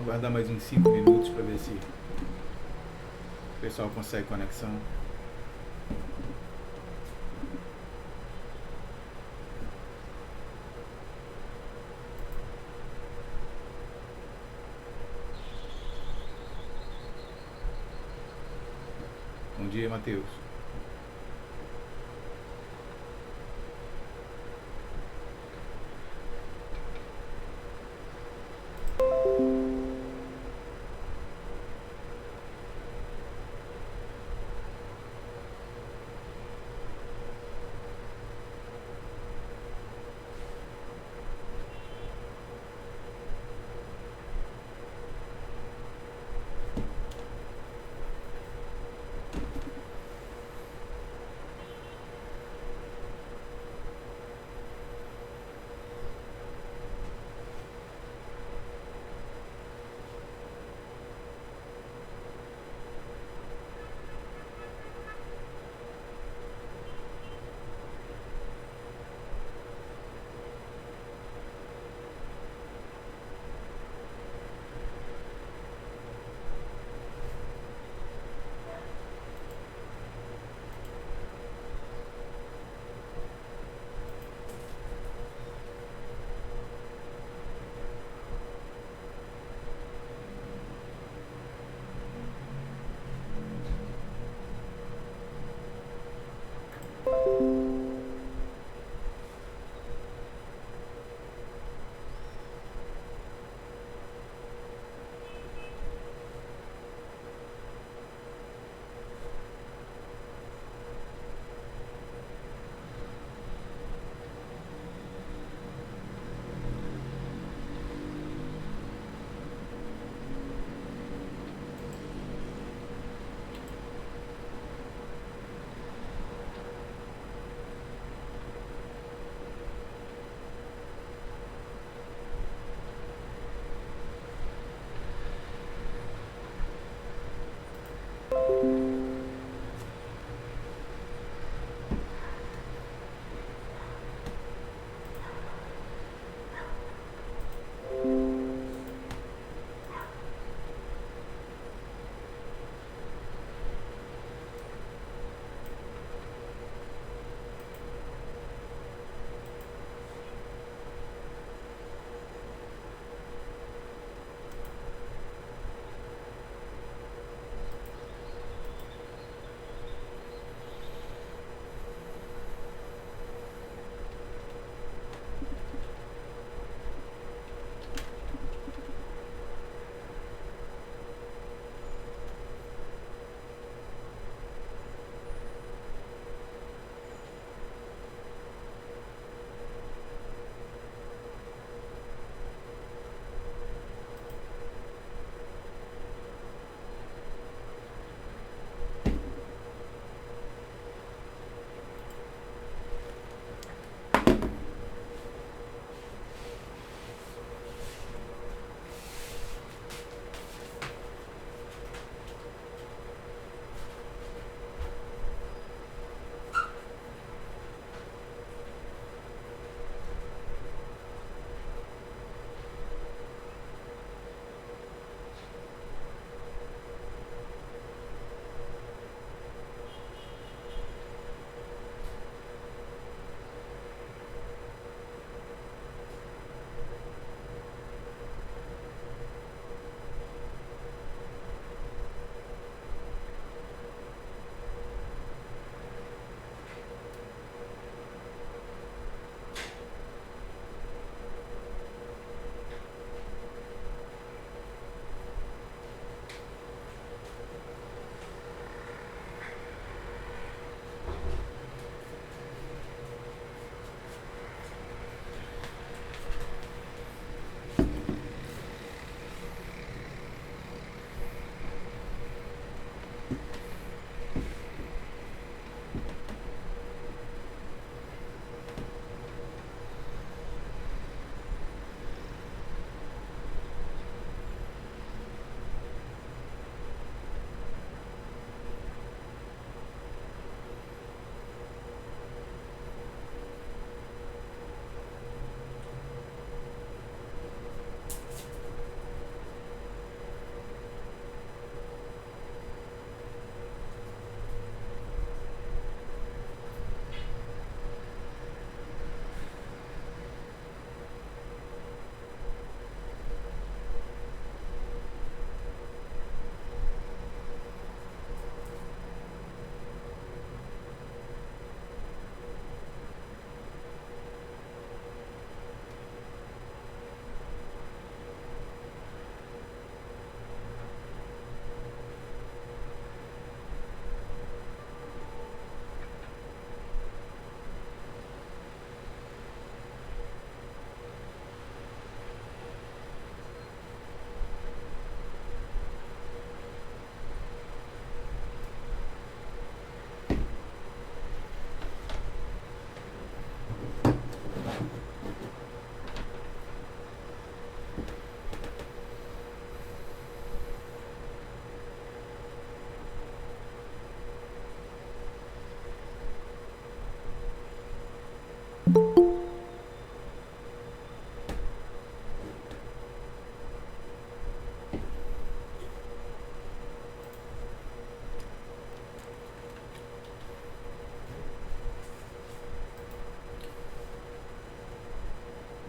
aguardar mais uns 5 minutos para ver se o pessoal consegue conexão. Bom dia, Matheus.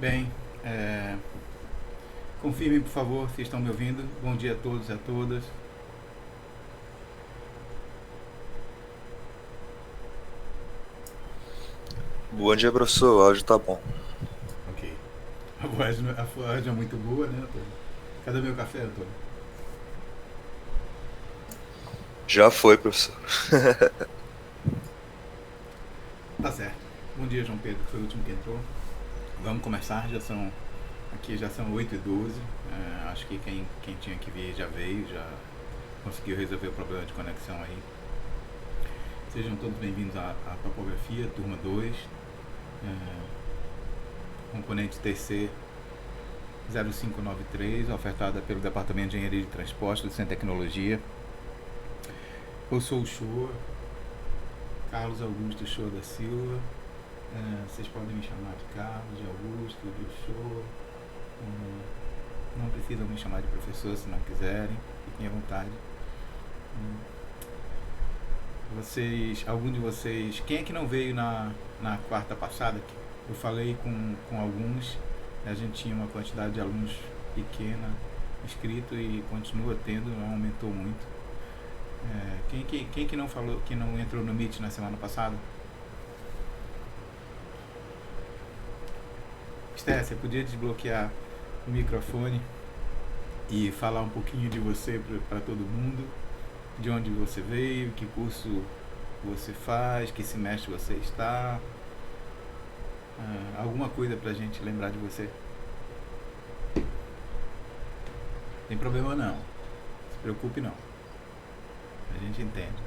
Bem, confirmem, por favor, se estão me ouvindo. Bom dia a todos e a todas. Bom dia, professor. O áudio tá bom. Ok. A voz é muito boa, né, Antônio? Cadê meu café, Antônio? Já foi, professor. Tá certo. Bom dia, João Pedro, que foi o último que entrou. Vamos começar, aqui já são 8h12. Acho que quem tinha que vir já veio, já conseguiu resolver o problema de conexão aí. Sejam todos bem-vindos à topografia, turma 2, componente TC 0593, ofertada pelo Departamento de Engenharia de Transporte do Centro de Tecnologia. Eu sou o Shoa, Carlos Augusto Shoa da Silva. Vocês podem me chamar de Carlos, de Augusto, de Shoa. Não precisam me chamar de professor se não quiserem, fiquem à vontade. Algum de vocês, quem é que não veio na quarta passada? Eu falei com alguns, a gente tinha uma quantidade de alunos pequena inscrito e continua tendo, não aumentou muito. Quem que não falou, que não entrou no Meet na semana passada? Esther, você podia desbloquear o microfone e falar um pouquinho de você para todo mundo, de onde você veio, que curso você faz, que semestre você está, alguma coisa pra gente lembrar de você. Tem problema não, se preocupe não, a gente entende.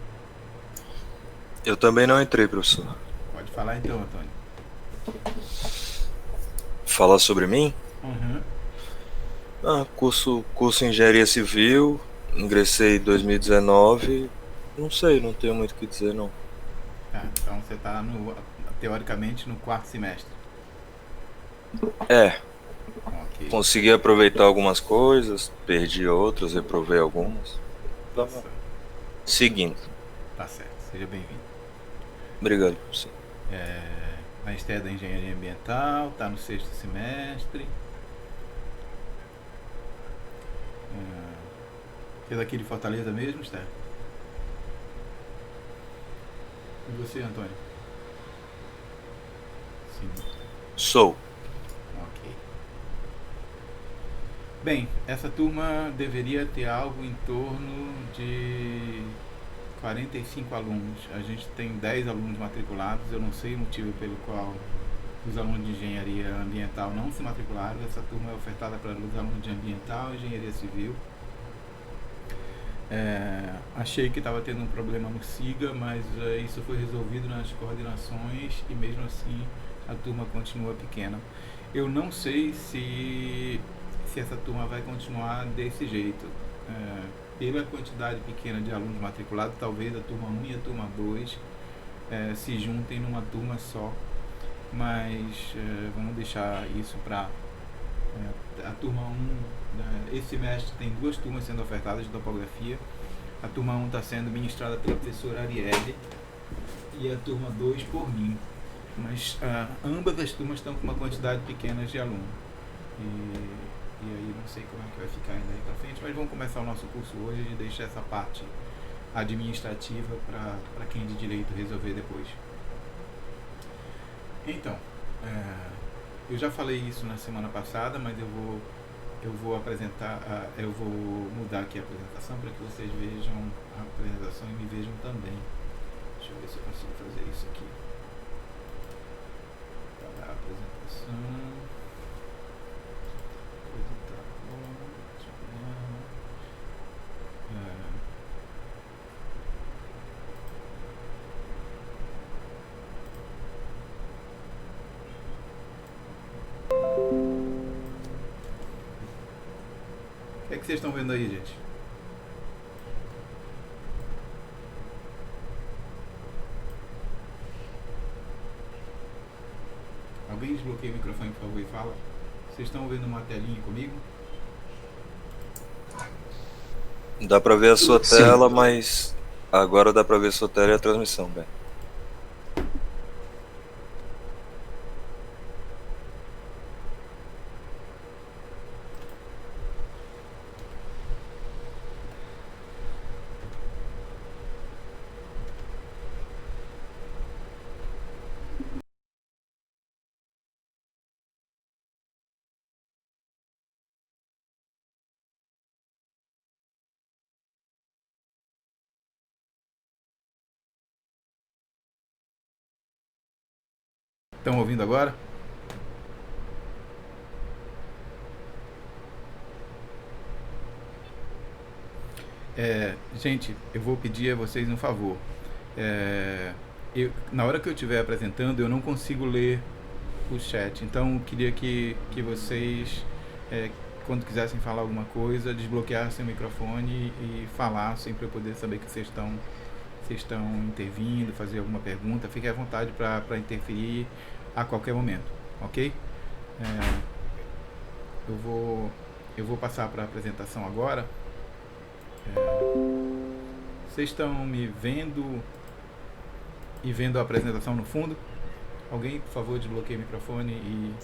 Eu também não entrei, professor. Pode falar então, Antônio. Falar sobre mim? Uhum. Curso Engenharia Civil. Ingressei em 2019. Não sei, não tenho muito o que dizer, não. Tá, então você está teoricamente no quarto semestre. Ok. Consegui aproveitar algumas coisas, perdi outras, reprovei algumas. Vamos seguindo. Tá certo, seja bem-vindo. Obrigado, professor. A Esther é da Engenharia Ambiental, está no sexto semestre. Você é daqui de Fortaleza mesmo, Esther? E você, Antônio? Sim. Sou. Ok. Bem, essa turma deveria ter algo em torno de 45 alunos. A gente tem 10 alunos matriculados. Eu não sei o motivo pelo qual os alunos de engenharia ambiental não se matricularam. Essa turma é ofertada para os alunos de ambiental e engenharia civil. Achei que estava tendo um problema no SIGA, mas isso foi resolvido nas coordenações e mesmo assim a turma continua pequena. Eu não sei se essa turma vai continuar desse jeito. Pela quantidade pequena de alunos matriculados, talvez a turma 1 e a turma 2 se juntem numa turma só, mas vamos deixar isso para a turma 1. Esse semestre tem 2 turmas sendo ofertadas de topografia. A turma 1 está sendo ministrada pela professora Arielle e a turma 2 por mim, mas ambas as turmas estão com uma quantidade pequena de alunos. E aí não sei como é que vai ficar ainda aí pra frente, mas vamos começar o nosso curso hoje e deixar essa parte administrativa para quem é de direito resolver depois. Então, eu já falei isso na semana passada, mas eu vou apresentar, eu vou mudar aqui a apresentação para que vocês vejam a apresentação e me vejam também. Deixa eu ver se eu consigo fazer isso aqui. Para a apresentação. O que é que vocês estão vendo aí, gente? Alguém desbloqueia o microfone, por favor, e fala. Vocês estão vendo uma telinha comigo? Dá pra ver a sua tela, mas agora dá pra ver a sua tela e a transmissão, bem. Estão ouvindo agora? Gente, eu vou pedir a vocês um favor. Na hora que eu estiver apresentando, eu não consigo ler o chat. Então, eu queria que vocês, quando quisessem falar alguma coisa, desbloqueassem o microfone e falassem para eu poder saber que vocês estão intervindo, fazer alguma pergunta. Fiquem à vontade para interferir a qualquer momento, ok? Eu vou passar para a apresentação agora. Vocês estão me vendo e vendo a apresentação no fundo? Alguém, por favor, desbloqueie o microfone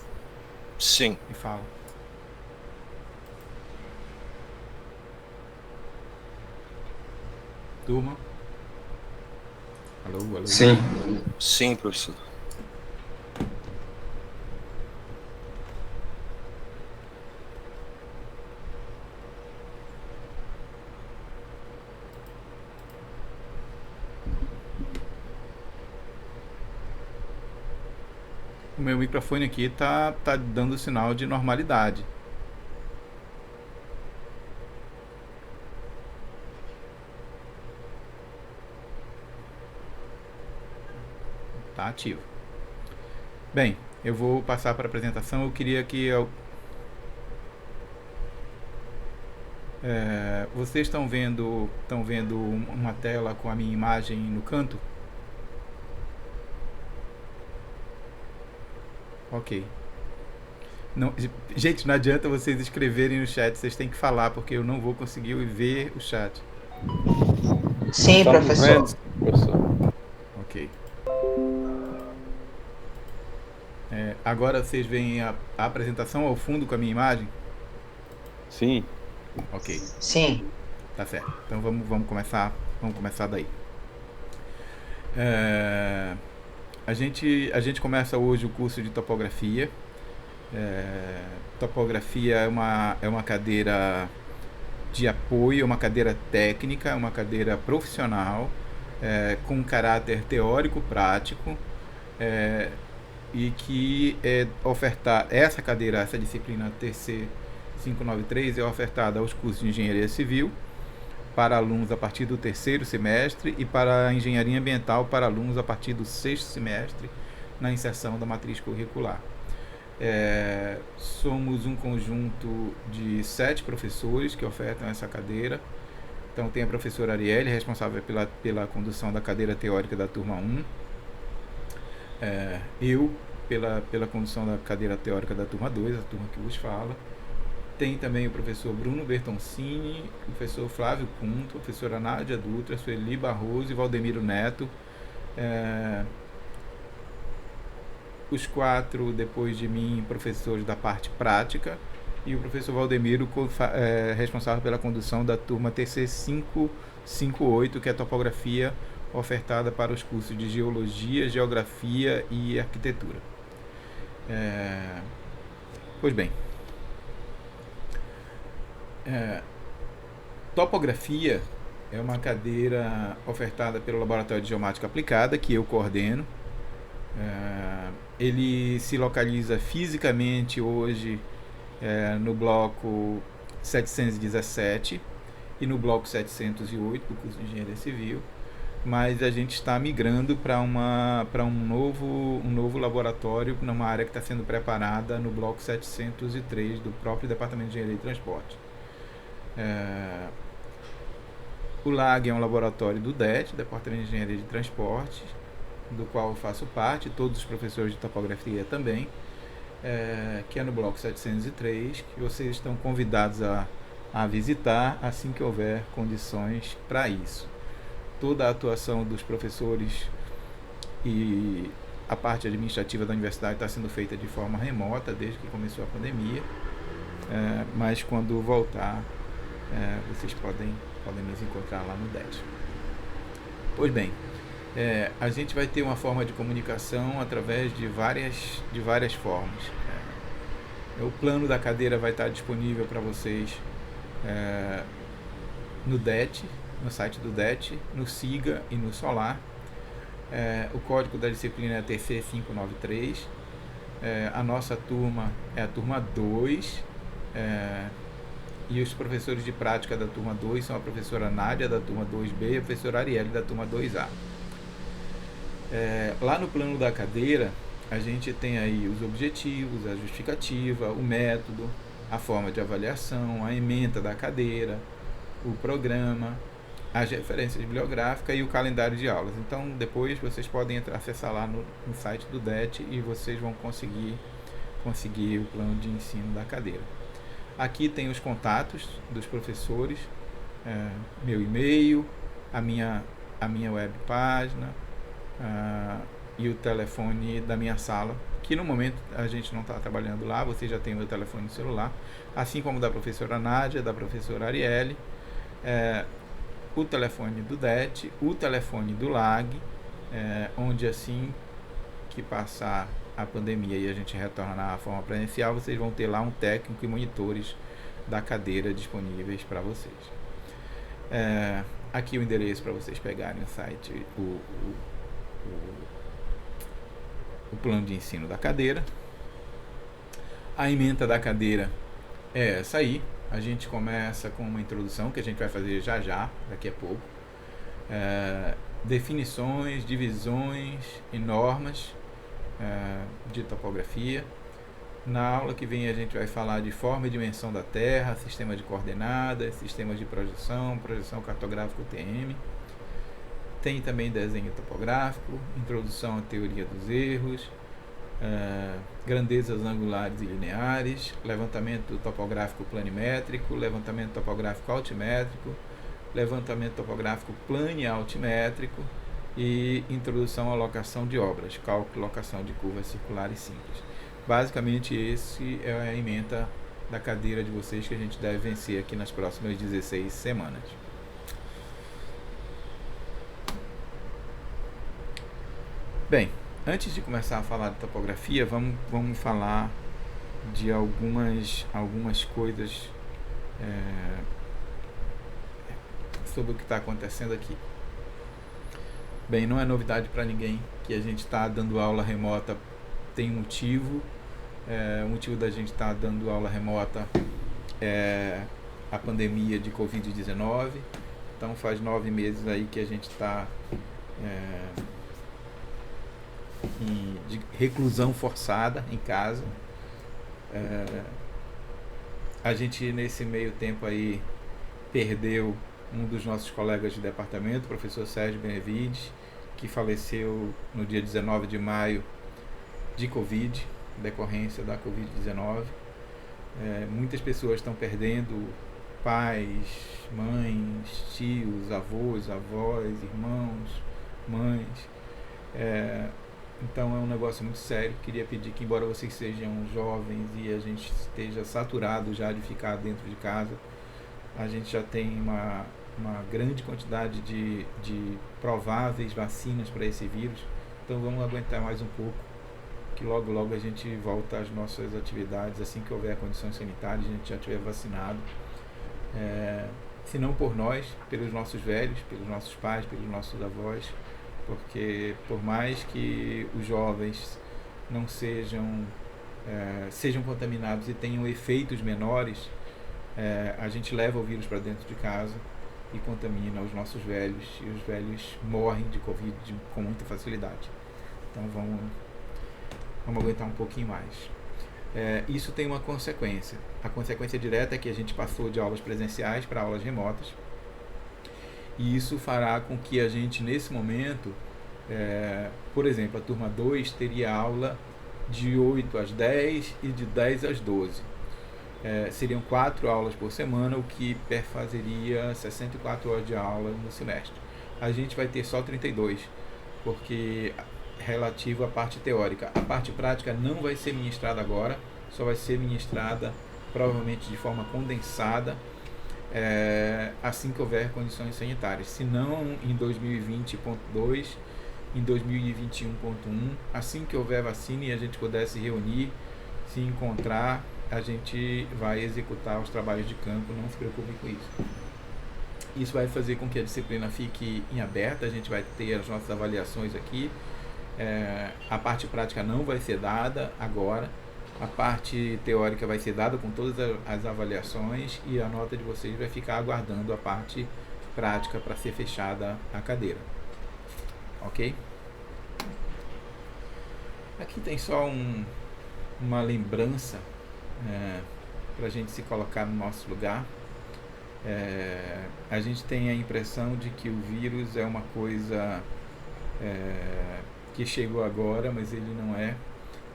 Sim. E fala. Turma? Alô, alô? Sim. Sim, professor. O meu microfone aqui tá dando sinal de normalidade. Tá ativo. Bem, eu vou passar para a apresentação. Eu queria que vocês estão vendo uma tela com a minha imagem no canto? Ok. Não, gente, não adianta vocês escreverem no chat, vocês têm que falar, porque eu não vou conseguir ver o chat. Sim, Estamos professor. vendo, professor. Ok. Agora vocês veem a apresentação ao fundo com a minha imagem? Sim. Ok, Sim. tá certo. Então vamos começar daí. A gente começa hoje o curso de topografia. Topografia é uma cadeira de apoio, é uma cadeira técnica, é uma cadeira profissional, com caráter teórico-prático, e que essa cadeira, essa disciplina TC 593 é ofertada aos cursos de engenharia civil para alunos a partir do 3º semestre e para a engenharia ambiental para alunos a partir do 6º semestre na inserção da matriz curricular. Somos um conjunto de 7 professores que ofertam essa cadeira. Então tem a professora Arielle, responsável pela condução da cadeira teórica da turma 1. Eu, pela condução da cadeira teórica da turma 2, a turma que vos fala. Tem também o professor Bruno Bertoncini, o professor Flávio Punto, a professora Nádia Dutra, a Sueli Barroso e Valdemiro Neto. Os 4, depois de mim, professores da parte prática, e o professor Valdemiro, responsável pela condução da turma TC 558, que é a topografia ofertada para os cursos de Geologia, Geografia e Arquitetura. Pois bem, topografia é uma cadeira ofertada pelo Laboratório de Geomática Aplicada, que eu coordeno. Ele se localiza fisicamente hoje no bloco 717 e no bloco 708 do curso de Engenharia Civil, mas a gente está migrando para um novo laboratório numa área que está sendo preparada no bloco 703 do próprio Departamento de Engenharia e Transporte. O LAG é um laboratório do DET, Departamento de Engenharia de Transporte, do qual eu faço parte, todos os professores de topografia também, que é no bloco 703, que vocês estão convidados a visitar assim que houver condições para isso. Toda a atuação dos professores e a parte administrativa da universidade está sendo feita de forma remota desde que começou a pandemia, mas quando voltar, vocês podem nos encontrar lá no DET. Pois bem, a gente vai ter uma forma de comunicação através de várias formas. O plano da cadeira vai estar disponível para vocês no DET, no site do DET, no SIGA e no Solar. O código da disciplina é TC593. A nossa turma é a turma 2. E os professores de prática da turma 2 são a professora Nádia, da turma 2B, e a professora Arielle, da turma 2A. Lá no plano da cadeira, a gente tem aí os objetivos, a justificativa, o método, a forma de avaliação, a ementa da cadeira, o programa, as referências bibliográficas e o calendário de aulas. Então, depois vocês podem acessar lá no site do DET e vocês vão conseguir o plano de ensino da cadeira. Aqui tem os contatos dos professores, meu e-mail, a minha web página e o telefone da minha sala, que no momento a gente não está trabalhando lá, você já tem o meu telefone celular, assim como da professora Nádia, da professora Arielle, o telefone do DET, o telefone do LAG, onde assim que passar a pandemia e a gente retornar à forma presencial, vocês vão ter lá um técnico e monitores da cadeira disponíveis para vocês. Aqui o endereço para vocês pegarem o site, o plano de ensino da cadeira. A ementa da cadeira é essa aí. A gente começa com uma introdução que a gente vai fazer já, daqui a pouco. Definições, divisões e normas de topografia. Na aula que vem a gente vai falar de forma e dimensão da Terra, sistema de coordenadas, sistemas de projeção cartográfica UTM. Tem também desenho topográfico, introdução à teoria dos erros, grandezas angulares e lineares, levantamento topográfico planimétrico, levantamento topográfico altimétrico, levantamento topográfico plane-altimétrico e introdução à locação de obras, cálculo e locação de curvas circulares simples. Basicamente, esse é a ementa da cadeira de vocês que a gente deve vencer aqui nas próximas 16 semanas. Bem, antes de começar a falar de topografia, vamos falar de algumas coisas sobre o que está acontecendo aqui. Bem, não é novidade para ninguém que a gente está dando aula remota, tem um motivo. O motivo da gente estar dando aula remota é a pandemia de Covid-19. Então faz 9 meses aí que a gente está de reclusão forçada em casa. A gente nesse meio tempo aí perdeu um dos nossos colegas de departamento, o professor Sérgio Benevides, que faleceu no dia 19 de maio de Covid, decorrência da Covid-19. Muitas pessoas estão perdendo pais, mães, tios, avós, irmãos, mães. Então é um negócio muito sério. Queria pedir que, embora vocês sejam jovens e a gente esteja saturado já de ficar dentro de casa, a gente já tem uma grande quantidade de prováveis vacinas para esse vírus. Então vamos aguentar mais um pouco, que logo a gente volta às nossas atividades assim que houver condições sanitárias, a gente já estiver vacinado. Se não por nós, pelos nossos velhos, pelos nossos pais, pelos nossos avós, porque por mais que os jovens não sejam contaminados e tenham efeitos menores, a gente leva o vírus para dentro de casa e contamina os nossos velhos, e os velhos morrem de Covid com muita facilidade. Então vamos aguentar um pouquinho mais. Isso tem uma consequência. A consequência direta é que a gente passou de aulas presenciais para aulas remotas, e isso fará com que a gente, nesse momento, por exemplo, a turma 2 teria aula de 8 às 10 e de 10 às 12. Seriam 4 aulas por semana, o que perfazeria 64 horas de aula no semestre. A gente vai ter só 32, porque relativo à parte teórica. A parte prática não vai ser ministrada agora, só vai ser ministrada provavelmente de forma condensada, assim que houver condições sanitárias. Se não, em 2020.2, em 2021.1, assim que houver vacina e a gente puder se reunir, se encontrar, a gente vai executar os trabalhos de campo, não se preocupe com isso. Isso vai fazer com que a disciplina fique em aberto, a gente vai ter as nossas avaliações aqui. A parte prática não vai ser dada agora, a parte teórica vai ser dada com todas as avaliações e a nota de vocês vai ficar aguardando a parte prática para ser fechada a cadeira. Ok? Aqui tem só uma lembrança para a gente se colocar no nosso lugar. A gente tem a impressão de que o vírus é uma coisa que chegou agora, mas ele não é.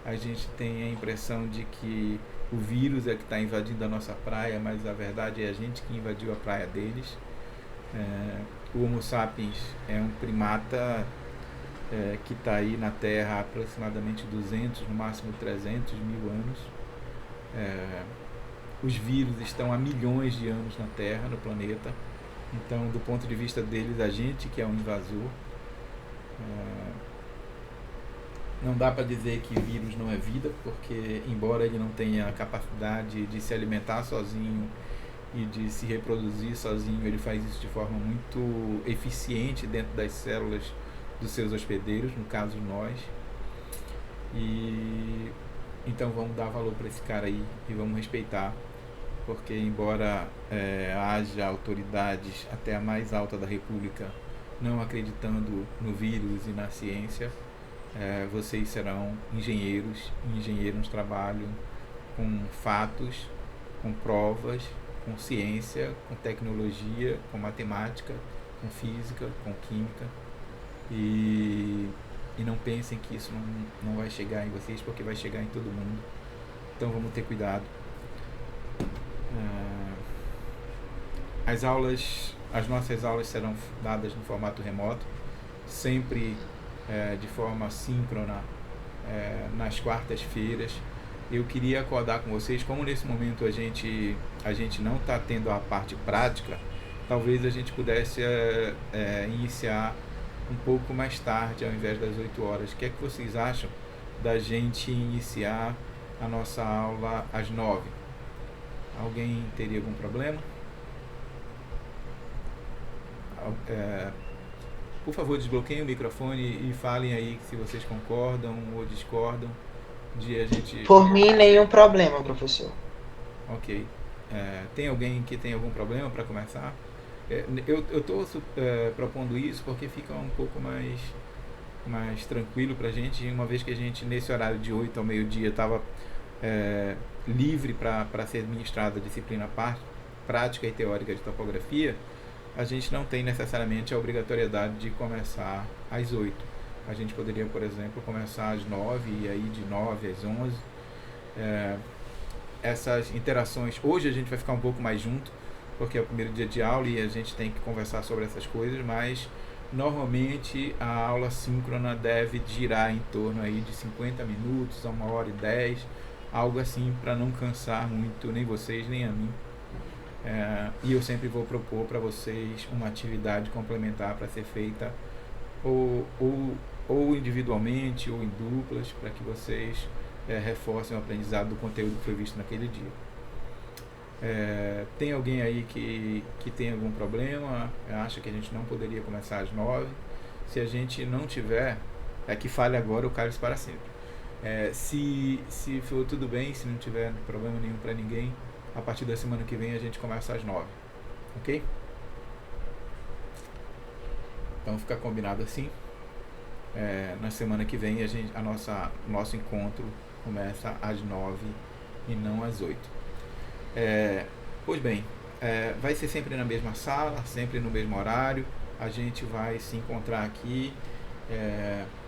A gente tem a impressão de que o vírus é que está invadindo a nossa praia, mas a verdade é a gente que invadiu a praia deles. O Homo sapiens é um primata que está aí na Terra há aproximadamente 200, no máximo 300 mil anos. Os vírus estão há milhões de anos na Terra, no planeta. Então, do ponto de vista deles, a gente que é um invasor. Não dá para dizer que vírus não é vida, porque embora ele não tenha a capacidade de se alimentar sozinho e de se reproduzir sozinho, ele faz isso de forma muito eficiente dentro das células dos seus hospedeiros, no caso nós. E então vamos dar valor para esse cara aí e vamos respeitar, porque embora haja autoridades até a mais alta da República não acreditando no vírus e na ciência, vocês serão engenheiros, e engenheiros trabalham com fatos, com provas, com ciência, com tecnologia, com matemática, com física, com química, e não pensem que isso não vai chegar em vocês, porque vai chegar em todo mundo. Então vamos ter cuidado. As nossas aulas serão dadas no formato remoto, sempre de forma síncrona, nas quartas-feiras. Eu queria acordar com vocês, como nesse momento a gente não está tendo a parte prática, talvez a gente pudesse iniciar um pouco mais tarde, ao invés das 8 horas. O que é que vocês acham da gente iniciar a nossa aula às 9? Alguém teria algum problema? Por favor, desbloqueiem o microfone e falem aí se vocês concordam ou discordam de a gente... Por mim, nenhum problema, professor. Ok. Tem alguém que tem algum problema para começar? Eu estou propondo isso porque fica um pouco mais tranquilo para a gente, uma vez que a gente, nesse horário de 8 ao meio-dia, estava livre para ser administrada a disciplina prática e teórica de topografia. A gente não tem necessariamente a obrigatoriedade de começar às 8. A gente poderia, por exemplo, começar às 9 e aí de 9 às 11. Essas interações, hoje a gente vai ficar um pouco mais junto, porque é o primeiro dia de aula e a gente tem que conversar sobre essas coisas, mas normalmente a aula síncrona deve girar em torno aí de 50 minutos a 1h10, algo assim, para não cansar muito nem vocês nem a mim. E eu sempre vou propor para vocês uma atividade complementar para ser feita ou individualmente ou em duplas, para que vocês reforcem o aprendizado do conteúdo que foi visto naquele dia. Tem alguém aí que tem algum problema, acha que a gente não poderia começar às 9? Se a gente não tiver, que fale agora ou cale para sempre. Se for tudo bem, se não tiver problema nenhum para ninguém, a partir da semana que vem a gente começa às 9, ok? Então fica combinado assim. Na semana que vem nosso encontro começa às 9 e não às 8. Pois bem, vai ser sempre na mesma sala, sempre no mesmo horário. A gente vai se encontrar aqui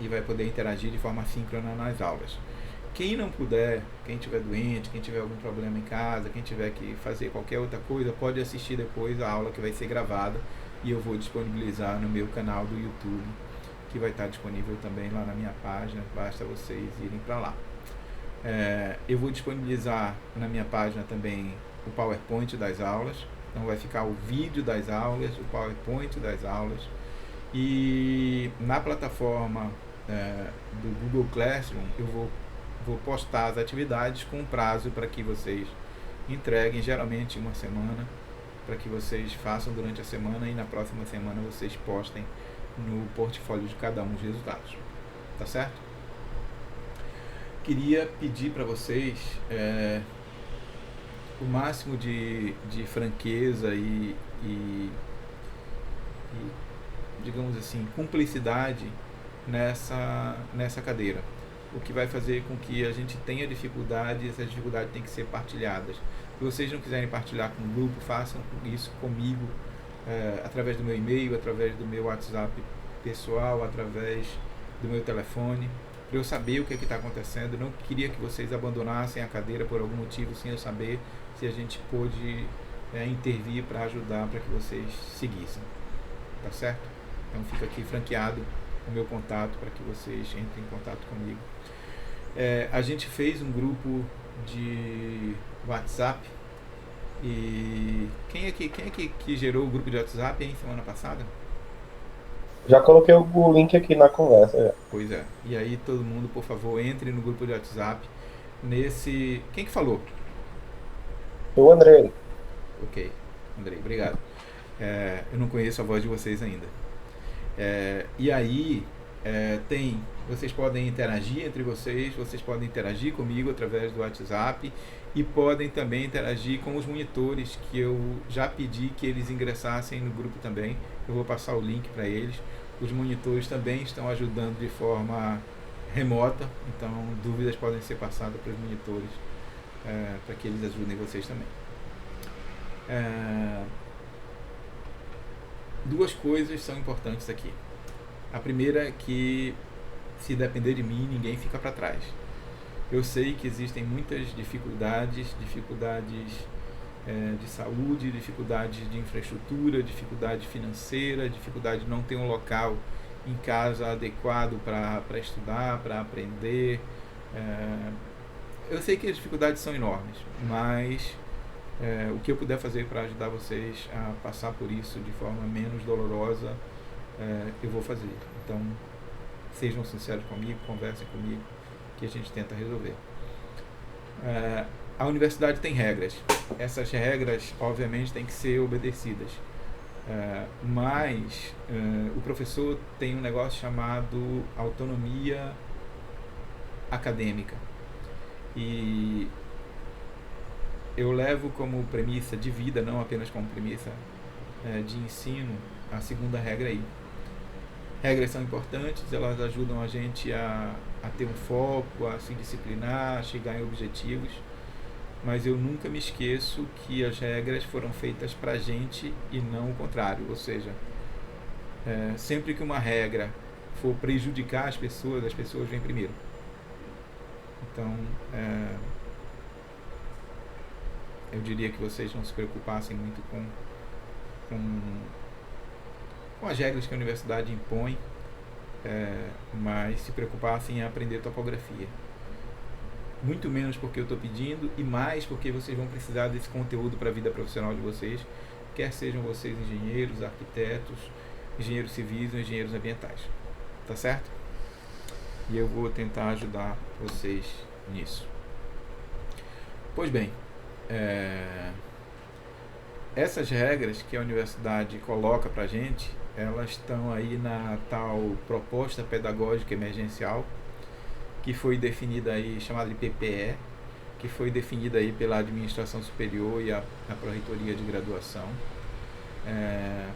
e vai poder interagir de forma síncrona nas aulas. Quem não puder, quem estiver doente, quem tiver algum problema em casa, quem tiver que fazer qualquer outra coisa, pode assistir depois a aula que vai ser gravada e eu vou disponibilizar no meu canal do YouTube, que vai estar disponível também lá na minha página, basta vocês irem para lá. Eu vou disponibilizar na minha página também o PowerPoint das aulas, então vai ficar o vídeo das aulas, o PowerPoint das aulas, e na plataforma do Google Classroom eu vou postar as atividades com prazo para que vocês entreguem, geralmente uma semana, para que vocês façam durante a semana e na próxima semana vocês postem no portfólio de cada um os resultados. Tá certo? Queria pedir para vocês o máximo de franqueza e, digamos assim, cumplicidade nessa cadeira. O que vai fazer com que a gente tenha dificuldade, e essas dificuldades têm que ser partilhadas. Se vocês não quiserem partilhar com o grupo, façam isso comigo, através do meu e-mail, através do meu WhatsApp pessoal, através do meu telefone, para eu saber o que está acontecendo. Eu não queria que vocês abandonassem a cadeira por algum motivo, sem eu saber se a gente pôde intervir para ajudar, para que vocês seguissem. Tá certo? Então fica aqui franqueado o meu contato para que vocês entrem em contato comigo. A gente fez um grupo de WhatsApp. E quem é que gerou o grupo de WhatsApp, hein, semana passada? Já coloquei o link aqui na conversa. Já. Pois é. E aí todo mundo, por favor, entre no grupo de WhatsApp. Quem que falou? O Andrei. Ok, Andrei, obrigado. Eu não conheço a voz de vocês ainda. E aí vocês podem interagir entre vocês podem interagir comigo através do WhatsApp e podem também interagir com os monitores, que eu já pedi que eles ingressassem no grupo também. Eu vou passar o link para eles. Os monitores também estão ajudando de forma remota, então dúvidas podem ser passadas para os monitores, para que eles ajudem vocês também. Duas coisas são importantes aqui. A primeira é que, se depender de mim, ninguém fica para trás. Eu sei que existem muitas dificuldades de saúde, dificuldades de infraestrutura, dificuldade financeira, dificuldade de não ter um local em casa adequado para estudar, para aprender. Eu sei que as dificuldades são enormes, mas o que eu puder fazer para ajudar vocês a passar por isso de forma menos dolorosa, eu vou fazer. Então, sejam sinceros comigo, conversem comigo, que a gente tenta resolver. A universidade tem regras. Essas regras, obviamente, têm que ser obedecidas. Mas o professor tem um negócio chamado autonomia acadêmica. E eu levo como premissa de vida, não apenas como premissa de ensino, a segunda regra aí. Regras são importantes, elas ajudam a gente a ter um foco, a se disciplinar, a chegar em objetivos, mas eu nunca me esqueço que as regras foram feitas para a gente e não o contrário. Ou seja, sempre que uma regra for prejudicar as pessoas vêm primeiro. Então, eu diria que vocês não se preocupassem muito com as regras que a universidade impõe, mas se preocupassem em aprender topografia. Muito menos porque eu estou pedindo e mais porque vocês vão precisar desse conteúdo para a vida profissional de vocês, quer sejam vocês engenheiros, arquitetos, engenheiros civis ou engenheiros ambientais. Tá certo? E eu vou tentar ajudar vocês nisso. Pois bem, essas regras que a universidade coloca para a gente, elas estão aí na tal proposta pedagógica emergencial, que foi definida aí, chamada de PPE, que foi definida aí pela administração superior e a pró-reitoria de graduação.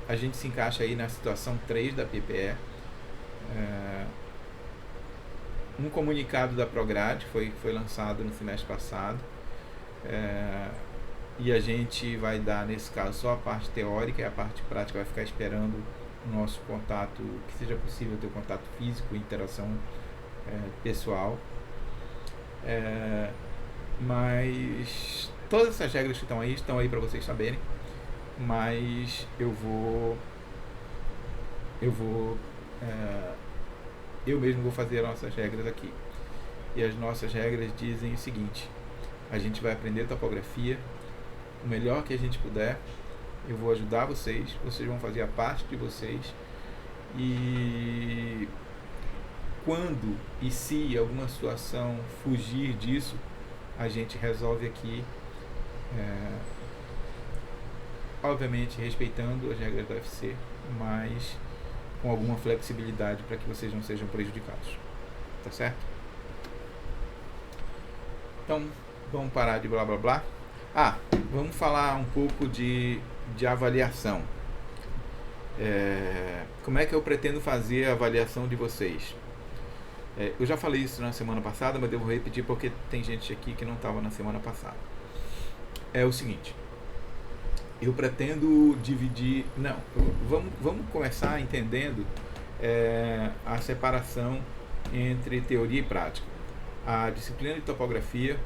A gente se encaixa aí na situação 3 da PPE. Um comunicado da Prograde foi lançado no semestre passado, e a gente vai dar, nesse caso, só a parte teórica, e a parte prática vai ficar esperando o nosso contato, que seja possível ter contato físico, interação pessoal. Mas todas essas regras que estão aí para vocês saberem, mas eu mesmo vou fazer as nossas regras aqui. E as nossas regras dizem o seguinte: a gente vai aprender topografia o melhor que a gente puder. Eu vou ajudar vocês vão fazer a parte de vocês, e quando e se alguma situação fugir disso, a gente resolve aqui obviamente respeitando as regras da UFC, mas com alguma flexibilidade para que vocês não sejam prejudicados. Tá certo? Então, vamos parar de blá blá blá. Vamos falar um pouco de avaliação. Como é que eu pretendo fazer a avaliação de vocês? Eu já falei isso na semana passada, mas eu vou repetir porque tem gente aqui que não estava na semana passada. É o seguinte, eu pretendo dividir... Não, vamos começar entendendo a separação entre teoria e prática. A disciplina de topografia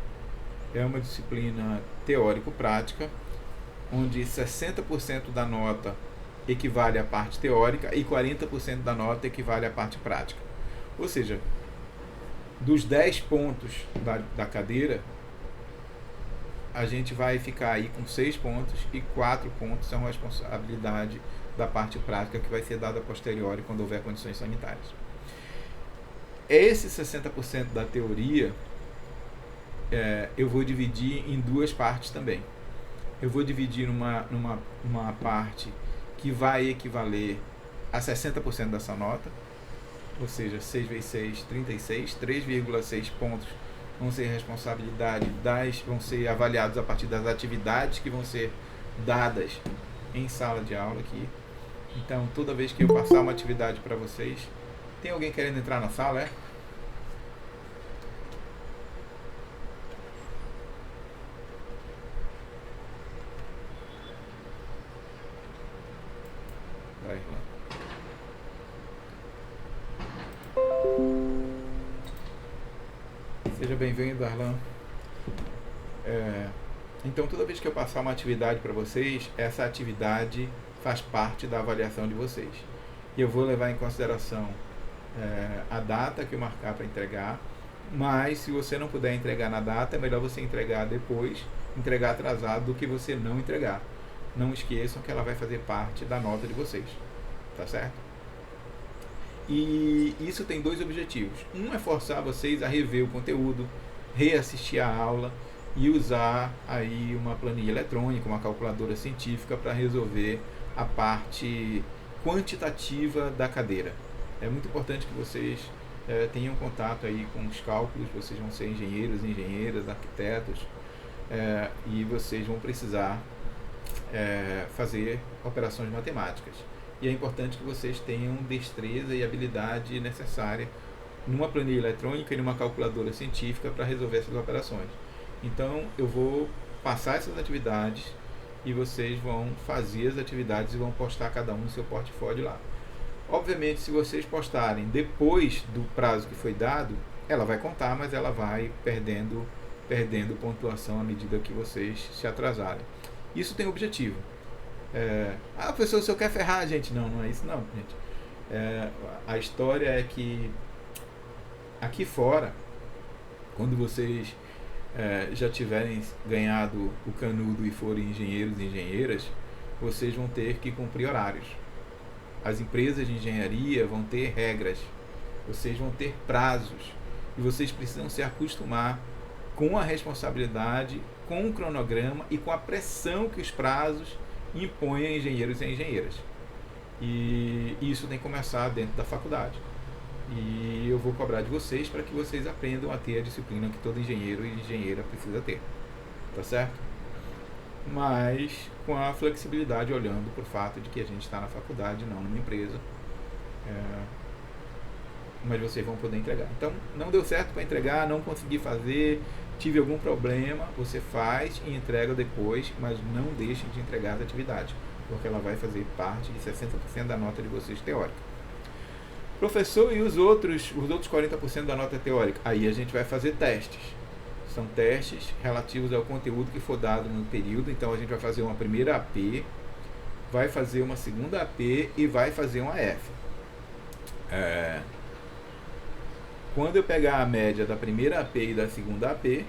é uma disciplina teórico-prática, onde 60% da nota equivale à parte teórica e 40% da nota equivale à parte prática. Ou seja, dos 10 pontos da cadeira, a gente vai ficar aí com 6 pontos e 4 pontos são responsabilidade da parte prática que vai ser dada a posteriori quando houver condições sanitárias. Esse 60% da teoria eu vou dividir em duas partes também. Eu vou dividir numa parte que vai equivaler a 60% dessa nota, ou seja, 6 vezes 6, 36, 3,6 pontos vão ser responsabilidade vão ser avaliados a partir das atividades que vão ser dadas em sala de aula aqui. Então, toda vez que eu passar uma atividade para vocês, tem alguém querendo entrar na sala, é? Vai lá. Seja bem-vindo, Arlan. Então, toda vez que eu passar uma atividade para vocês, essa atividade faz parte da avaliação de vocês. E eu vou levar em consideração a data que eu marcar para entregar, mas se você não puder entregar na data, é melhor você entregar depois, entregar atrasado do que você não entregar. Não esqueçam que ela vai fazer parte da nota de vocês, tá certo? E isso tem dois objetivos. Um é forçar vocês a rever o conteúdo, reassistir a aula e usar aí uma planilha eletrônica, uma calculadora científica para resolver a parte quantitativa da cadeira. É muito importante que vocês tenham contato aí com os cálculos. Vocês vão ser engenheiros, engenheiras, arquitetos, e vocês vão precisar fazer operações matemáticas. E é importante que vocês tenham destreza e habilidade necessária numa planilha eletrônica e numa calculadora científica para resolver essas operações. Então, eu vou passar essas atividades e vocês vão fazer as atividades e vão postar cada um no seu portfólio lá. Obviamente, se vocês postarem depois do prazo que foi dado, ela vai contar, mas ela vai perdendo pontuação à medida que vocês se atrasarem. Isso tem objetivo. Professor, o senhor quer ferrar a gente? Não é isso não, gente. A história é que aqui fora, quando vocês já tiverem ganhado o canudo e forem engenheiros e engenheiras, vocês vão ter que cumprir horários. As empresas de engenharia vão ter regras, vocês vão ter prazos e vocês precisam se acostumar com a responsabilidade, com o cronograma e com a pressão que os prazos impõem a engenheiros e engenheiras. E isso tem que começar dentro da faculdade. E eu vou cobrar de vocês para que vocês aprendam a ter a disciplina que todo engenheiro e engenheira precisa ter. Tá certo? Mas com a flexibilidade, olhando para o fato de que a gente está na faculdade, não numa empresa. Mas vocês vão poder entregar. Então, não deu certo para entregar, não consegui fazer, tive algum problema, você faz e entrega depois, mas não deixem de entregar as atividades, porque ela vai fazer parte de 60% da nota de vocês teórica. Professor, e os outros 40% da nota teórica? Aí a gente vai fazer testes. São testes relativos ao conteúdo que for dado no período. Então a gente vai fazer uma primeira AP, vai fazer uma segunda AP e vai fazer uma F. Quando eu pegar a média da primeira AP e da segunda AP,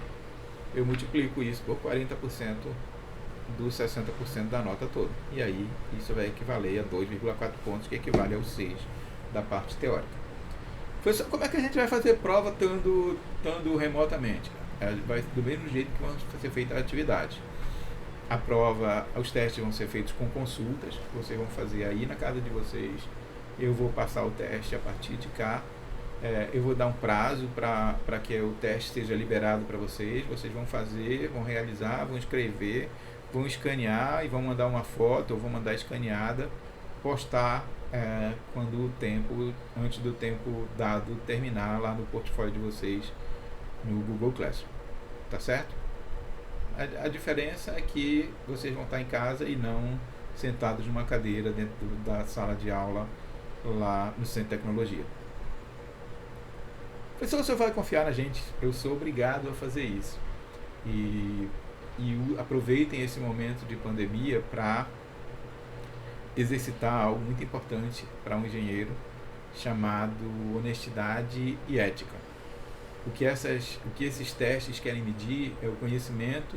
eu multiplico isso por 40% dos 60% da nota toda. E aí isso vai equivaler a 2,4 pontos, que equivale aos 6 da parte teórica. Professor, como é que a gente vai fazer prova estando remotamente? Vai do mesmo jeito que vão ser feitas as atividades. A prova, os testes vão ser feitos com consultas, vocês vão fazer aí na casa de vocês. Eu vou passar o teste a partir de cá. Eu vou dar um prazo para que o teste seja liberado para vocês. Vocês vão fazer, vão realizar, vão escrever, vão escanear e vão mandar uma foto, ou vão mandar escaneada, postar quando o tempo, antes do tempo dado terminar lá no portfólio de vocês no Google Classroom. Tá certo? A diferença é que vocês vão estar em casa e não sentados numa cadeira dentro da sala de aula lá no Centro de Tecnologia. Professor, você vai confiar na gente? Eu sou obrigado a fazer isso. E aproveitem esse momento de pandemia para exercitar algo muito importante para um engenheiro, chamado honestidade e ética. O que esses testes querem medir é o conhecimento,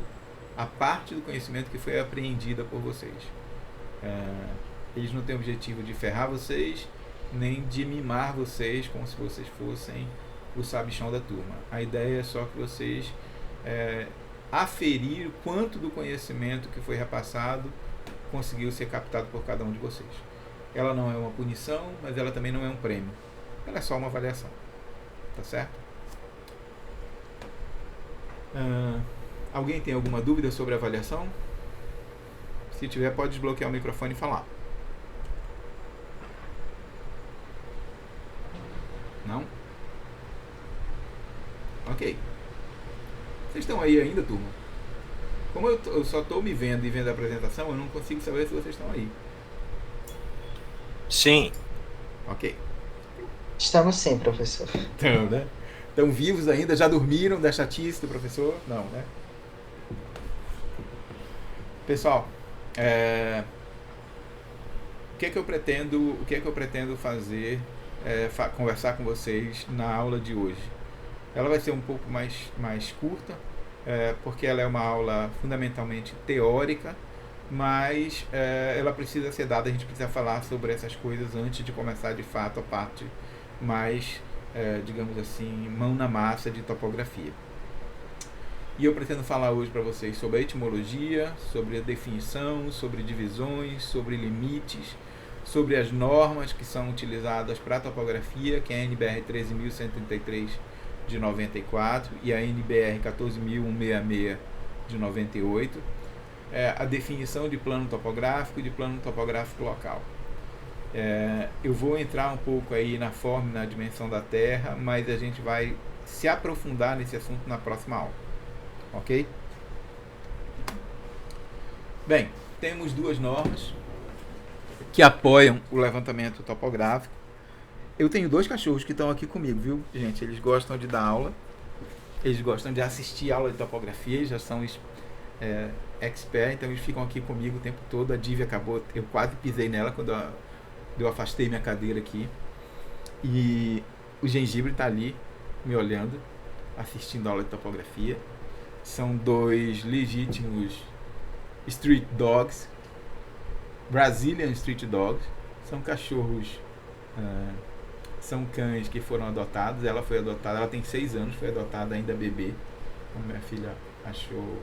a parte do conhecimento que foi apreendida por vocês. Eles não têm o objetivo de ferrar vocês, nem de mimar vocês como se vocês fossem o sabichão da turma. A ideia é só que vocês aferir quanto do conhecimento que foi repassado conseguiu ser captado por cada um de vocês. Ela não é uma punição, mas ela também não é um prêmio. Ela é só uma avaliação. Tá certo? Alguém tem alguma dúvida sobre a avaliação? Se tiver, pode desbloquear o microfone e falar. Não? Ok. Vocês estão aí ainda, turma? Como eu só estou me vendo e vendo a apresentação, eu não consigo saber se vocês estão aí. Sim. Ok. Estamos sim, professor. Então, né? Estão vivos ainda? Já dormiram da chatice do professor? Não, né? Pessoal, o que é que eu pretendo fazer, conversar com vocês na aula de hoje? Ela vai ser um pouco mais curta, porque ela é uma aula fundamentalmente teórica, mas ela precisa ser dada, a gente precisa falar sobre essas coisas antes de começar de fato a parte mais, digamos assim, mão na massa de topografia. E eu pretendo falar hoje para vocês sobre a etimologia, sobre a definição, sobre divisões, sobre limites, sobre as normas que são utilizadas para a topografia, que é a NBR 13.133 de 94 e a NBR 14.166 de 98, a definição de plano topográfico e de plano topográfico local. Eu vou entrar um pouco aí na forma e na dimensão da Terra, mas a gente vai se aprofundar nesse assunto na próxima aula. Ok? Bem, temos duas normas que apoiam o levantamento topográfico. Eu tenho dois cachorros que estão aqui comigo, viu, gente? Eles gostam de dar aula, eles gostam de assistir aula de topografia, eles já são expert, então eles ficam aqui comigo o tempo todo. A Divi acabou, eu quase pisei nela quando eu afastei minha cadeira aqui. E o Gengibre está ali me olhando, assistindo a aula de topografia. São dois legítimos street dogs, Brazilian street dogs. São cachorros, são cães que foram adotados. Ela foi adotada, ela tem 6 anos, foi adotada ainda bebê. A minha filha achou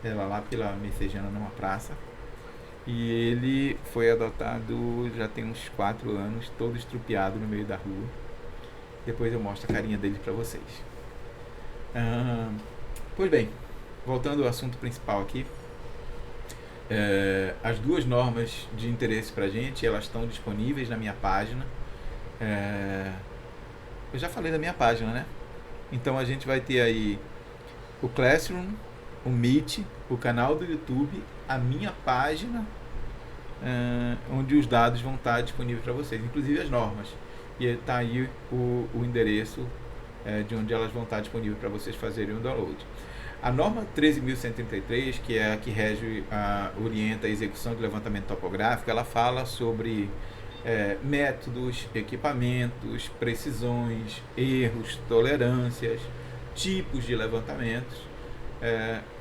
ela lá pela Messejana numa praça. E ele foi adotado já tem uns 4 anos, todo estrupiado no meio da rua. Depois eu mostro a carinha dele para vocês. Pois bem, voltando ao assunto principal aqui, as duas normas de interesse para a gente, elas estão disponíveis na minha página. Eu já falei da minha página, né? Então a gente vai ter aí o Classroom, o Meet, o canal do YouTube, a minha página, onde os dados vão estar disponíveis para vocês, inclusive as normas. E está aí o endereço de onde elas vão estar disponíveis para vocês fazerem o download. A norma 13.133, que é a que orienta a execução de levantamento topográfico, ela fala sobre métodos, equipamentos, precisões, erros, tolerâncias, tipos de levantamentos.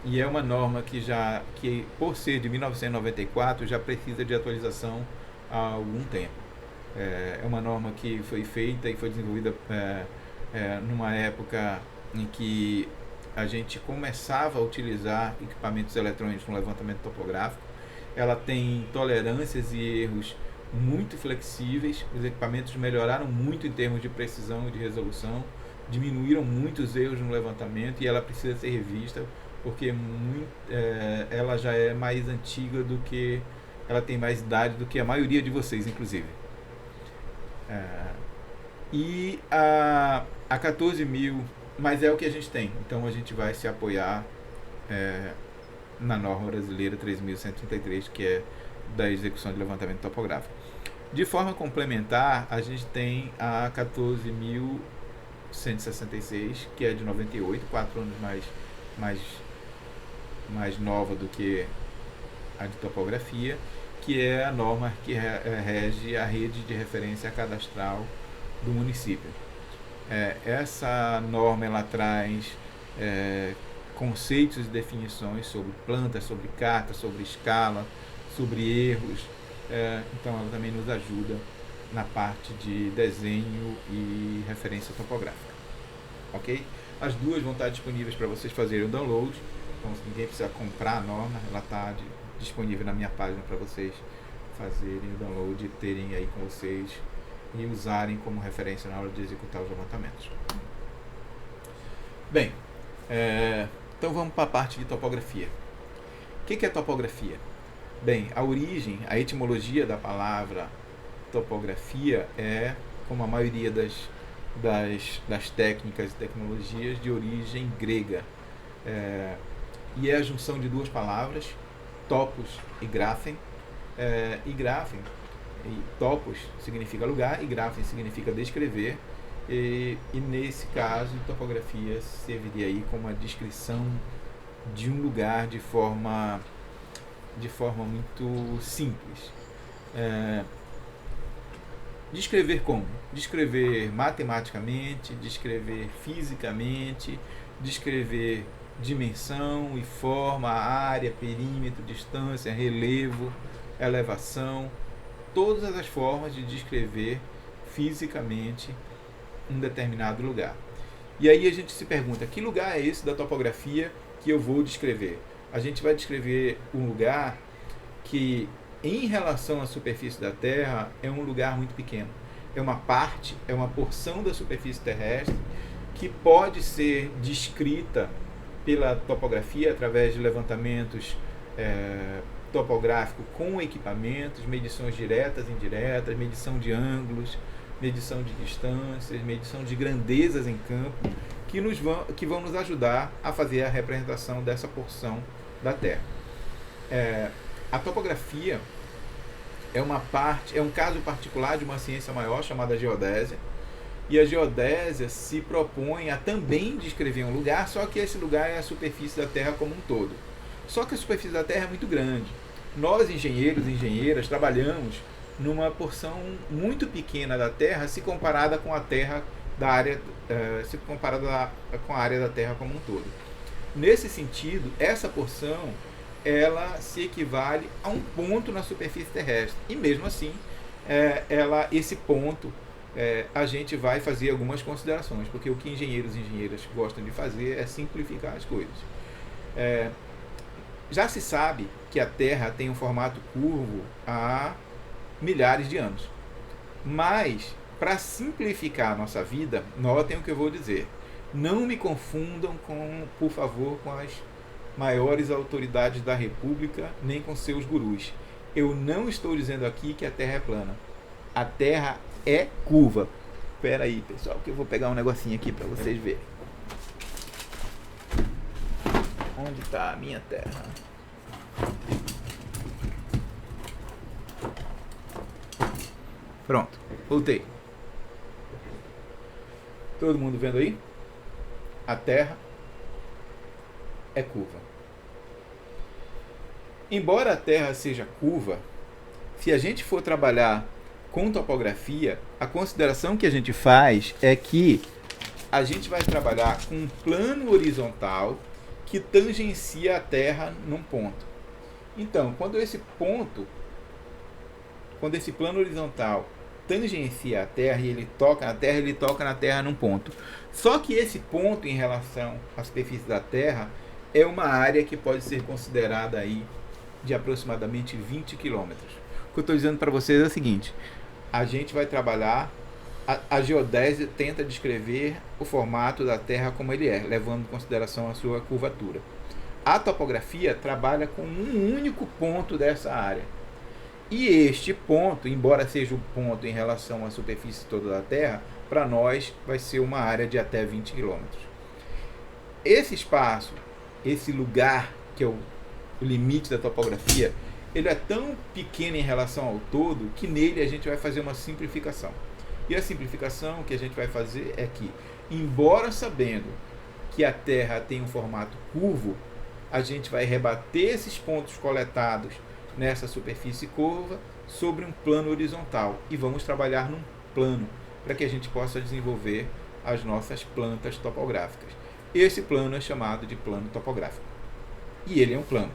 E é uma norma que por ser de 1994 já precisa de atualização há algum tempo. É uma norma que foi feita e foi desenvolvida numa época em que a gente começava a utilizar equipamentos eletrônicos no levantamento topográfico. Ela tem tolerâncias e erros muito flexíveis. Os equipamentos melhoraram muito em termos de precisão e de resolução, diminuíram muito os erros no levantamento, e ela precisa ser revista porque ela já é mais antiga do que... ela tem mais idade do que a maioria de vocês, inclusive. E a 14.000, mas é o que a gente tem, então a gente vai se apoiar na norma brasileira 3.133, que é da execução de levantamento topográfico. De forma complementar, a gente tem a 14.166, que é de 98, 4 anos mais nova do que a de topografia, que é a norma que rege a rede de referência cadastral do município. Essa norma ela traz conceitos e definições sobre planta, sobre carta, sobre escala, sobre erros. Então ela também nos ajuda na parte de desenho e referência topográfica. Ok? As duas vão estar disponíveis para vocês fazerem o download. Então, se ninguém precisa comprar a norma, ela está disponível na minha página para vocês fazerem o download e terem aí com vocês e usarem como referência na hora de executar os levantamentos. Bem, então vamos para a parte de topografia. O que é topografia? Bem, a origem, a etimologia da palavra topografia é, como a maioria das técnicas e tecnologias, de origem grega. E é a junção de duas palavras, topos e graphen. Topos significa lugar e graphen significa descrever. E nesse caso, topografia serviria aí como a descrição de um lugar de forma muito simples. Descrever como? Descrever matematicamente, descrever fisicamente, descrever dimensão e forma, área, perímetro, distância, relevo, elevação, todas as formas de descrever fisicamente um determinado lugar. E aí a gente se pergunta, que lugar é esse da topografia que eu vou descrever? A gente vai descrever um lugar que, em relação à superfície da Terra, é um lugar muito pequeno. É uma porção da superfície terrestre que pode ser descrita pela topografia através de levantamentos topográficos com equipamentos, medições diretas e indiretas, medição de ângulos, medição de distâncias, medição de grandezas em campo, que vão nos ajudar a fazer a representação dessa porção da Terra. A topografia é um caso particular de uma ciência maior chamada geodésia, e a geodésia se propõe a também descrever um lugar, só que esse lugar é a superfície da Terra como um todo. Só que a superfície da Terra é muito grande. Nós, engenheiros e engenheiras, trabalhamos numa porção muito pequena da Terra se comparada com a Terra com a área da Terra como um todo. Nesse sentido, essa porção ela se equivale a um ponto na superfície terrestre, e mesmo assim esse ponto a gente vai fazer algumas considerações, porque o que engenheiros e engenheiras gostam de fazer é simplificar as coisas. Já se sabe que a Terra tem um formato curvo há milhares de anos, mas para simplificar a nossa vida, notem o que eu vou dizer. Não me confundam, por favor, com as maiores autoridades da República, nem com seus gurus. Eu não estou dizendo aqui que a Terra é plana. A Terra é curva. Espera aí, pessoal, que eu vou pegar um negocinho aqui para vocês verem. Onde está a minha Terra? Pronto, voltei. Todo mundo vendo aí? A Terra é curva. Embora a Terra seja curva, se a gente for trabalhar com topografia, a consideração que a gente faz é que a gente vai trabalhar com um plano horizontal que tangencia a Terra num ponto. Então, quando esse plano horizontal tangencia a Terra e ele toca na Terra num ponto. Só que esse ponto em relação à superfície da Terra é uma área que pode ser considerada aí de aproximadamente 20 quilômetros. O que eu estou dizendo para vocês é o seguinte: a gente vai trabalhar, a geodésia tenta descrever o formato da Terra como ele é, levando em consideração a sua curvatura. A topografia trabalha com um único ponto dessa área. E este ponto, embora seja o ponto em relação à superfície toda da Terra, para nós vai ser uma área de até 20 quilômetros. Esse espaço, esse lugar que é o limite da topografia, ele é tão pequeno em relação ao todo que nele a gente vai fazer uma simplificação. E a simplificação que a gente vai fazer é que, embora sabendo que a Terra tem um formato curvo, a gente vai rebater esses pontos coletados nessa superfície curva sobre um plano horizontal e vamos trabalhar num plano para que a gente possa desenvolver as nossas plantas topográficas. Esse plano é chamado de plano topográfico. E ele é um plano.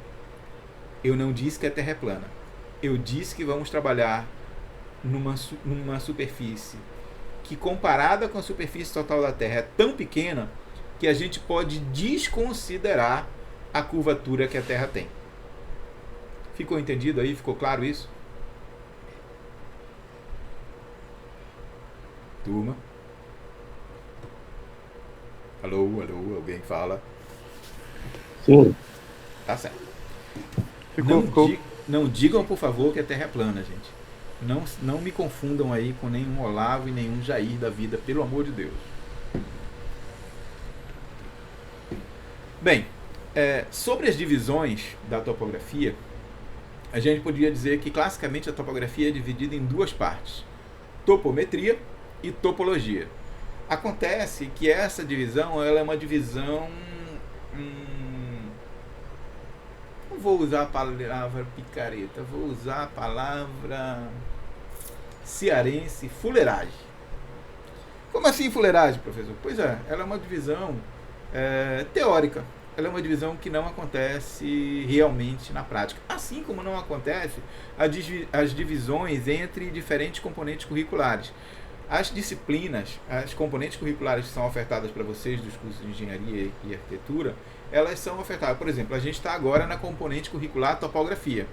Eu não disse que a Terra é plana. Eu disse que vamos trabalhar numa superfície que, comparada com a superfície total da Terra, é tão pequena que a gente pode desconsiderar a curvatura que a Terra tem. Ficou entendido aí? Ficou claro isso? Turma? Alô, alô, alguém fala? Sim. Tá certo. Ficou. Não digam, por favor, que a Terra é plana, gente. Não me confundam aí com nenhum Olavo e nenhum Jair da vida, pelo amor de Deus. Bem, sobre as divisões da topografia, a gente poderia dizer que classicamente a topografia é dividida em duas partes: topometria e topologia. Acontece que essa divisão ela é uma divisão, não vou usar a palavra picareta, vou usar a palavra cearense, fuleiragem. Como assim fuleiragem, professor? Pois é, ela é uma divisão teórica. Ela é uma divisão que não acontece realmente na prática. Assim como não acontece as divisões entre diferentes componentes curriculares. As disciplinas, as componentes curriculares que são ofertadas para vocês dos cursos de engenharia e arquitetura, elas são ofertadas. Por exemplo, a gente está agora na componente curricular topografia.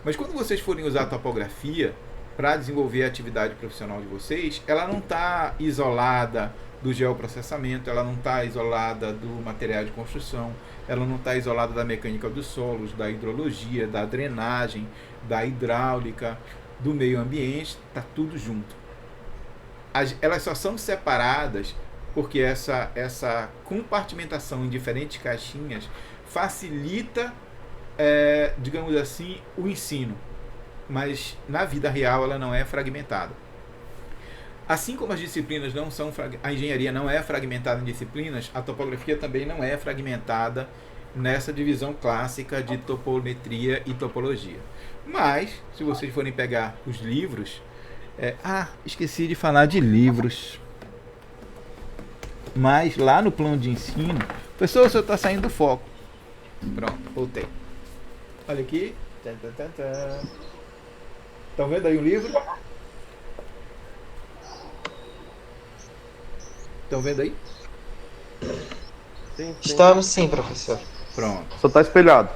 Mas quando vocês forem usar a topografia para desenvolver a atividade profissional de vocês, ela não está isolada do geoprocessamento, ela não está isolada do material de construção, ela não está isolada da mecânica dos solos, da hidrologia, da drenagem, da hidráulica, do meio ambiente, está tudo junto. Elas só são separadas porque essa compartimentação em diferentes caixinhas facilita, digamos assim, o ensino. Mas na vida real ela não é fragmentada. Assim como as disciplinas não são, a engenharia não é fragmentada em disciplinas, a topografia também não é fragmentada nessa divisão clássica de topometria e topologia. Mas, se vocês forem pegar os livros, esqueci de falar de livros. Mas lá no plano de ensino, professor, o senhor está saindo do foco. Pronto, voltei. Olha aqui. Estão vendo aí o livro? Estão vendo aí? Sim. Estamos sim, professor. Pronto. Só tá espelhado.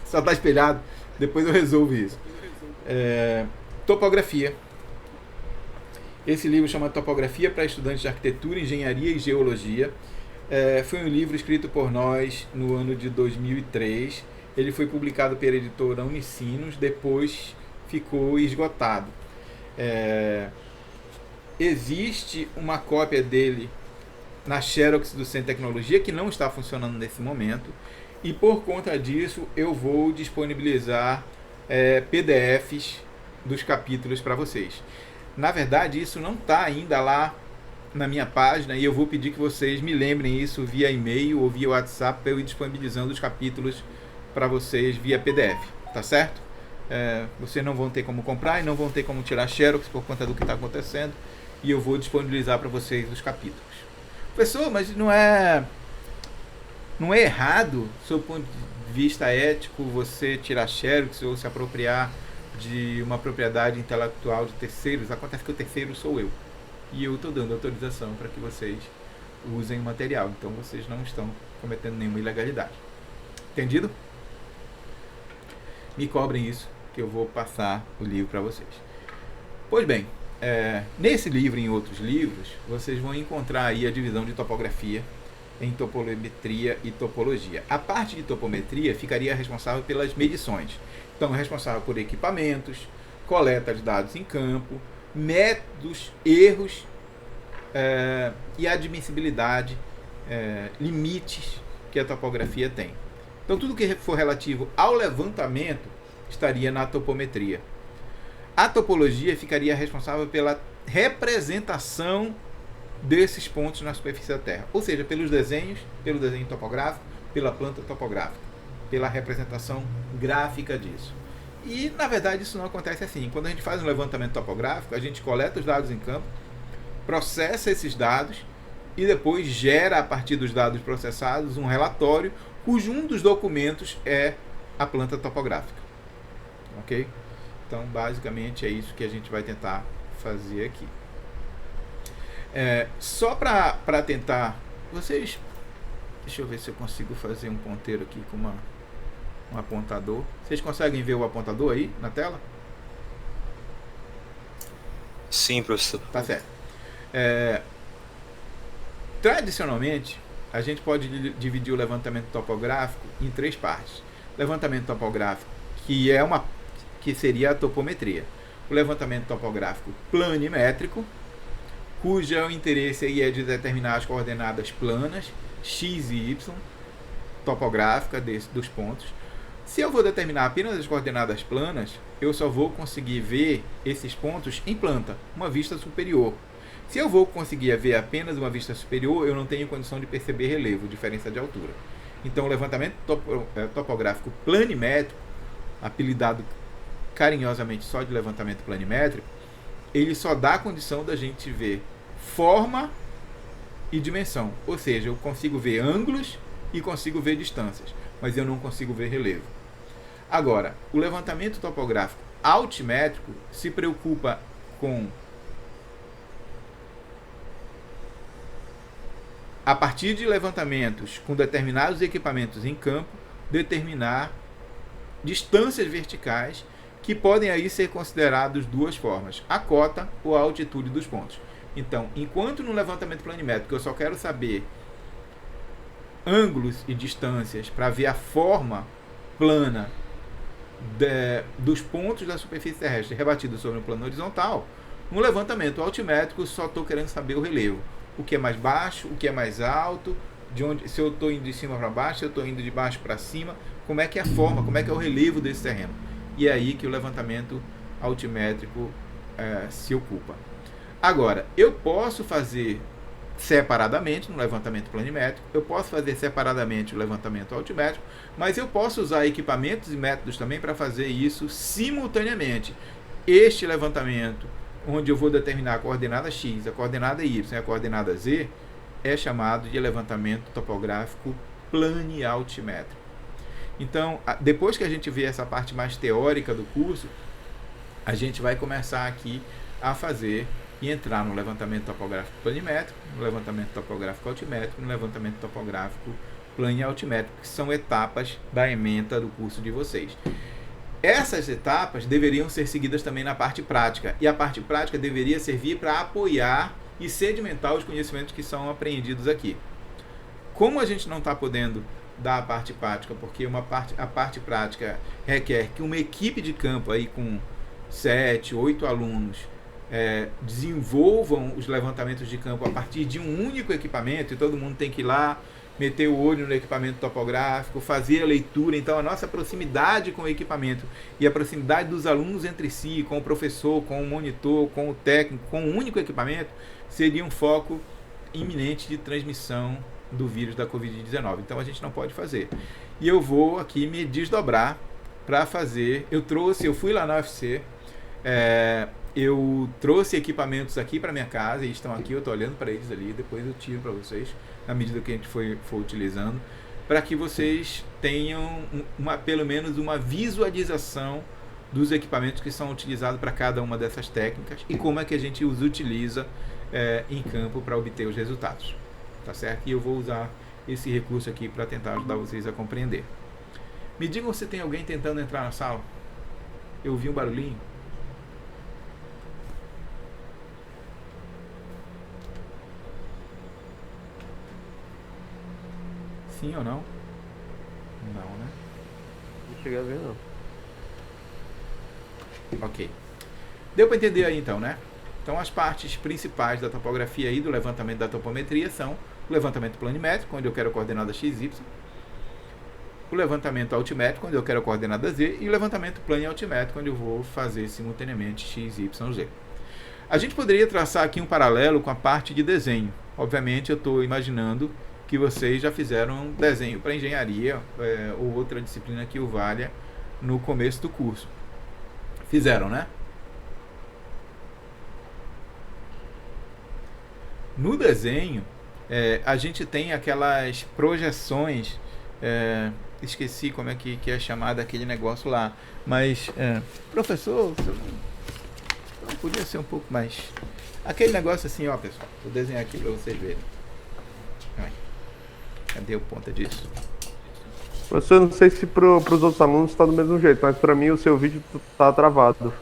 Só está espelhado. Depois eu resolvo isso. Topografia. Esse livro chama Topografia para Estudantes de Arquitetura, Engenharia e Geologia. Foi um livro escrito por nós no ano de 2003. Ele foi publicado pela editora Unicinos, depois ficou esgotado. Existe uma cópia dele na Xerox do Centro de Tecnologia, que não está funcionando nesse momento, e por conta disso eu vou disponibilizar PDFs dos capítulos para vocês. Na verdade, isso não está ainda lá na minha página e eu vou pedir que vocês me lembrem isso via e-mail ou via WhatsApp para eu ir disponibilizando os capítulos para vocês via PDF, tá certo? Vocês não vão ter como comprar e não vão ter como tirar Xerox por conta do que está acontecendo e eu vou disponibilizar para vocês os capítulos. Professor, mas não é errado, sob o ponto de vista ético, você tirar Xerox ou se apropriar de uma propriedade intelectual de terceiros, acontece que o terceiro sou eu. E eu estou dando autorização para que vocês usem o material. Então vocês não estão cometendo nenhuma ilegalidade. Entendido? Me cobrem isso, que eu vou passar o livro para vocês. Pois bem, nesse livro e em outros livros, vocês vão encontrar aí a divisão de topografia em topometria e topologia. A parte de topometria ficaria responsável pelas medições. Então, responsável por equipamentos, coleta de dados em campo, métodos, erros e admissibilidade, limites que a topografia tem. Então, tudo que for relativo ao levantamento estaria na topometria. A topologia ficaria responsável pela representação desses pontos na superfície da Terra, ou seja, pelos desenhos, pelo desenho topográfico, pela planta topográfica, pela representação gráfica disso. E, na verdade, isso não acontece assim. Quando a gente faz um levantamento topográfico, a gente coleta os dados em campo, processa esses dados e depois gera, a partir dos dados processados, um relatório cujo um dos documentos é a planta topográfica. Ok? Então, basicamente, é isso que a gente vai tentar fazer aqui. Só para tentar... Vocês... Deixa eu ver se eu consigo fazer um ponteiro aqui com um apontador. Vocês conseguem ver o apontador aí na tela? Sim, professor. Tá certo. Tradicionalmente, a gente pode dividir o levantamento topográfico em 3 partes. Levantamento topográfico, que seria a topometria. O levantamento topográfico planimétrico, cujo interesse aí é de determinar as coordenadas planas, x e y, topográfica dos pontos. Se eu vou determinar apenas as coordenadas planas, eu só vou conseguir ver esses pontos em planta, uma vista superior. Se eu vou conseguir ver apenas uma vista superior, eu não tenho condição de perceber relevo, diferença de altura. Então, o levantamento topográfico planimétrico, apelidado carinhosamente só de levantamento planimétrico, ele só dá a condição da gente ver forma e dimensão. Ou seja, eu consigo ver ângulos e consigo ver distâncias, mas eu não consigo ver relevo. Agora, o levantamento topográfico altimétrico se preocupa com, a partir de levantamentos com determinados equipamentos em campo, determinar distâncias verticais que podem aí ser considerados 2 formas: a cota ou a altitude dos pontos. Então, enquanto no levantamento planimétrico eu só quero saber ângulos e distâncias para ver a forma plana dos pontos da superfície terrestre rebatidos sobre um plano horizontal, no levantamento altimétrico só estou querendo saber o relevo. O que é mais baixo, o que é mais alto, se eu estou indo de cima para baixo, se eu estou indo de baixo para cima, como é que é a forma, como é que é o relevo desse terreno. E é aí que o levantamento altimétrico se ocupa. Agora, eu posso fazer separadamente no levantamento planimétrico, eu posso fazer separadamente o levantamento altimétrico, mas eu posso usar equipamentos e métodos também para fazer isso simultaneamente. Este levantamento, onde eu vou determinar a coordenada x, a coordenada y e a coordenada z, é chamado de levantamento topográfico planialtimétrico. Então, depois que a gente vê essa parte mais teórica do curso, a gente vai começar aqui a fazer e entrar no levantamento topográfico planimétrico, no levantamento topográfico altimétrico, no levantamento topográfico planialtimétrico, que são etapas da ementa do curso de vocês. Essas etapas deveriam ser seguidas também na parte prática, e a parte prática deveria servir para apoiar e sedimentar os conhecimentos que são apreendidos aqui. Como a gente não está podendo dar a parte prática, porque a parte prática requer que uma equipe de campo aí com 7, 8 alunos desenvolvam os levantamentos de campo a partir de um único equipamento, e todo mundo tem que ir lá, meter o olho no equipamento topográfico, fazer a leitura. Então, a nossa proximidade com o equipamento e a proximidade dos alunos entre si, com o professor, com o monitor, com o técnico, com um único equipamento, seria um foco iminente de transmissão do vírus da Covid-19. Então, a gente não pode fazer. E eu vou aqui me desdobrar para fazer. Eu fui lá na UFC, eu trouxe equipamentos aqui para minha casa, e estão aqui, eu estou olhando para eles ali, depois eu tiro para vocês, na medida que a gente for utilizando, para que vocês tenham pelo menos uma visualização dos equipamentos que são utilizados para cada uma dessas técnicas e como é que a gente os utiliza em campo para obter os resultados. Tá certo? E eu vou usar esse recurso aqui para tentar ajudar vocês a compreender. Me digam se tem alguém tentando entrar na sala. Eu ouvi um barulhinho. Sim ou não? Não, né? Não cheguei a ver, não. Ok. Deu para entender aí então, né? Então as partes principais da topografia e do levantamento da topometria são o levantamento planimétrico, onde eu quero a coordenada x, y, o levantamento altimétrico, onde eu quero a coordenada z, e o levantamento plano altimétrico, onde eu vou fazer simultaneamente x, y, z. A gente poderia traçar aqui um paralelo com a parte de desenho. Obviamente eu estou imaginando que vocês já fizeram um desenho para engenharia ou outra disciplina que o valha no começo do curso. Fizeram, né? No desenho, a gente tem aquelas projeções, esqueci como é que é chamado aquele negócio lá, mas, professor, não podia ser um pouco mais... Aquele negócio assim, ó, pessoal, vou desenhar aqui para vocês verem. Ai, cadê o ponta disso? Professor, não sei se pros outros alunos está do mesmo jeito, mas para mim o seu vídeo tá travado.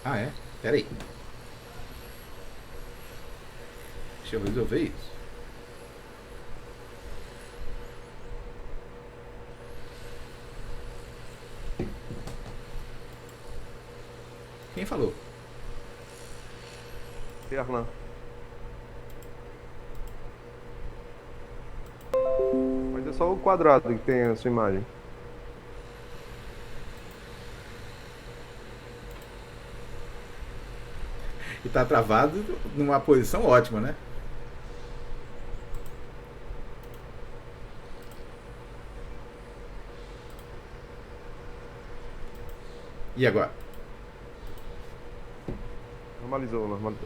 Ah, é? Peraí. Deixa eu resolver isso. Quem falou? Erlan. Mas é só o quadrado que tem a sua imagem. E tá travado numa posição ótima, né? E agora? Normalizou. Pronto.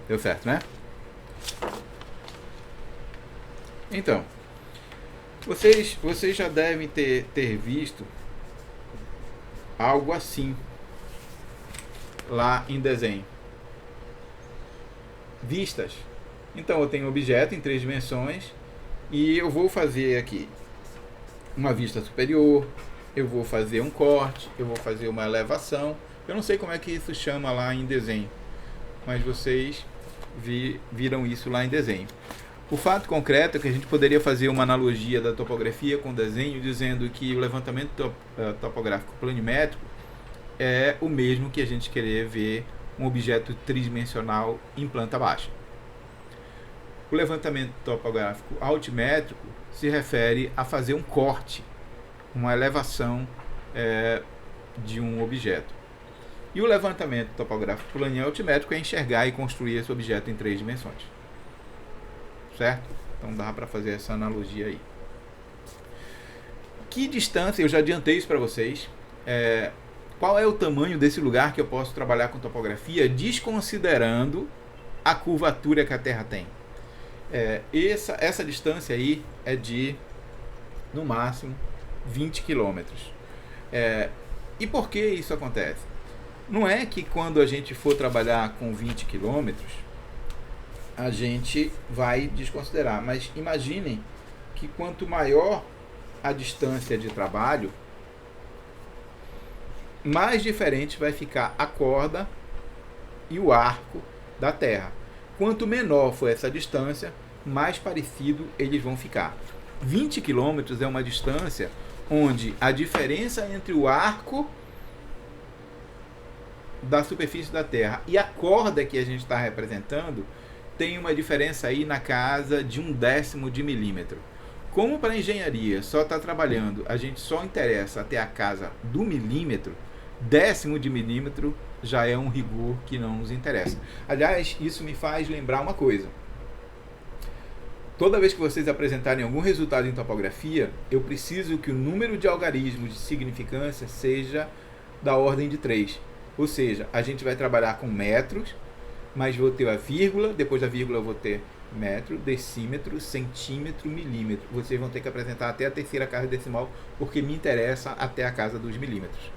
Deu certo, né? Então, vocês já devem ter visto algo assim lá em desenho. Vistas. Então eu tenho um objeto em 3 dimensões e eu vou fazer aqui uma vista superior, eu vou fazer um corte, eu vou fazer uma elevação. Eu não sei como é que isso chama lá em desenho, mas vocês viram isso lá em desenho. O fato concreto é que a gente poderia fazer uma analogia da topografia com o desenho, dizendo que o levantamento topográfico planimétrico é o mesmo que a gente querer ver um objeto tridimensional em planta baixa. O levantamento topográfico altimétrico se refere a fazer um corte, uma elevação de um objeto. E o levantamento topográfico plano altimétrico é enxergar e construir esse objeto em 3 dimensões. Certo? Então dá para fazer essa analogia aí. Que distância, eu já adiantei isso para vocês, qual é o tamanho desse lugar que eu posso trabalhar com topografia, desconsiderando a curvatura que a Terra tem? Essa distância aí é de, no máximo, 20 quilômetros. E por que isso acontece? Não é que quando a gente for trabalhar com 20 quilômetros, a gente vai desconsiderar. Mas imaginem que quanto maior a distância de trabalho, mais diferente vai ficar a corda e o arco da Terra. Quanto menor for essa distância, mais parecido eles vão ficar. 20 quilômetros é uma distância onde a diferença entre o arco da superfície da Terra e a corda que a gente está representando tem uma diferença aí na casa de 1/10 de milímetro. Como para a engenharia só está trabalhando, a gente só interessa até a casa do milímetro, 1/10 de milímetro já é um rigor que não nos interessa. Aliás, isso me faz lembrar uma coisa. Toda vez que vocês apresentarem algum resultado em topografia, eu preciso que o número de algarismos de significância seja da ordem de 3. Ou seja, a gente vai trabalhar com metros, mas vou ter a vírgula, depois da vírgula eu vou ter metro, decímetro, centímetro, milímetro. Vocês vão ter que apresentar até a terceira casa decimal, porque me interessa até a casa dos milímetros.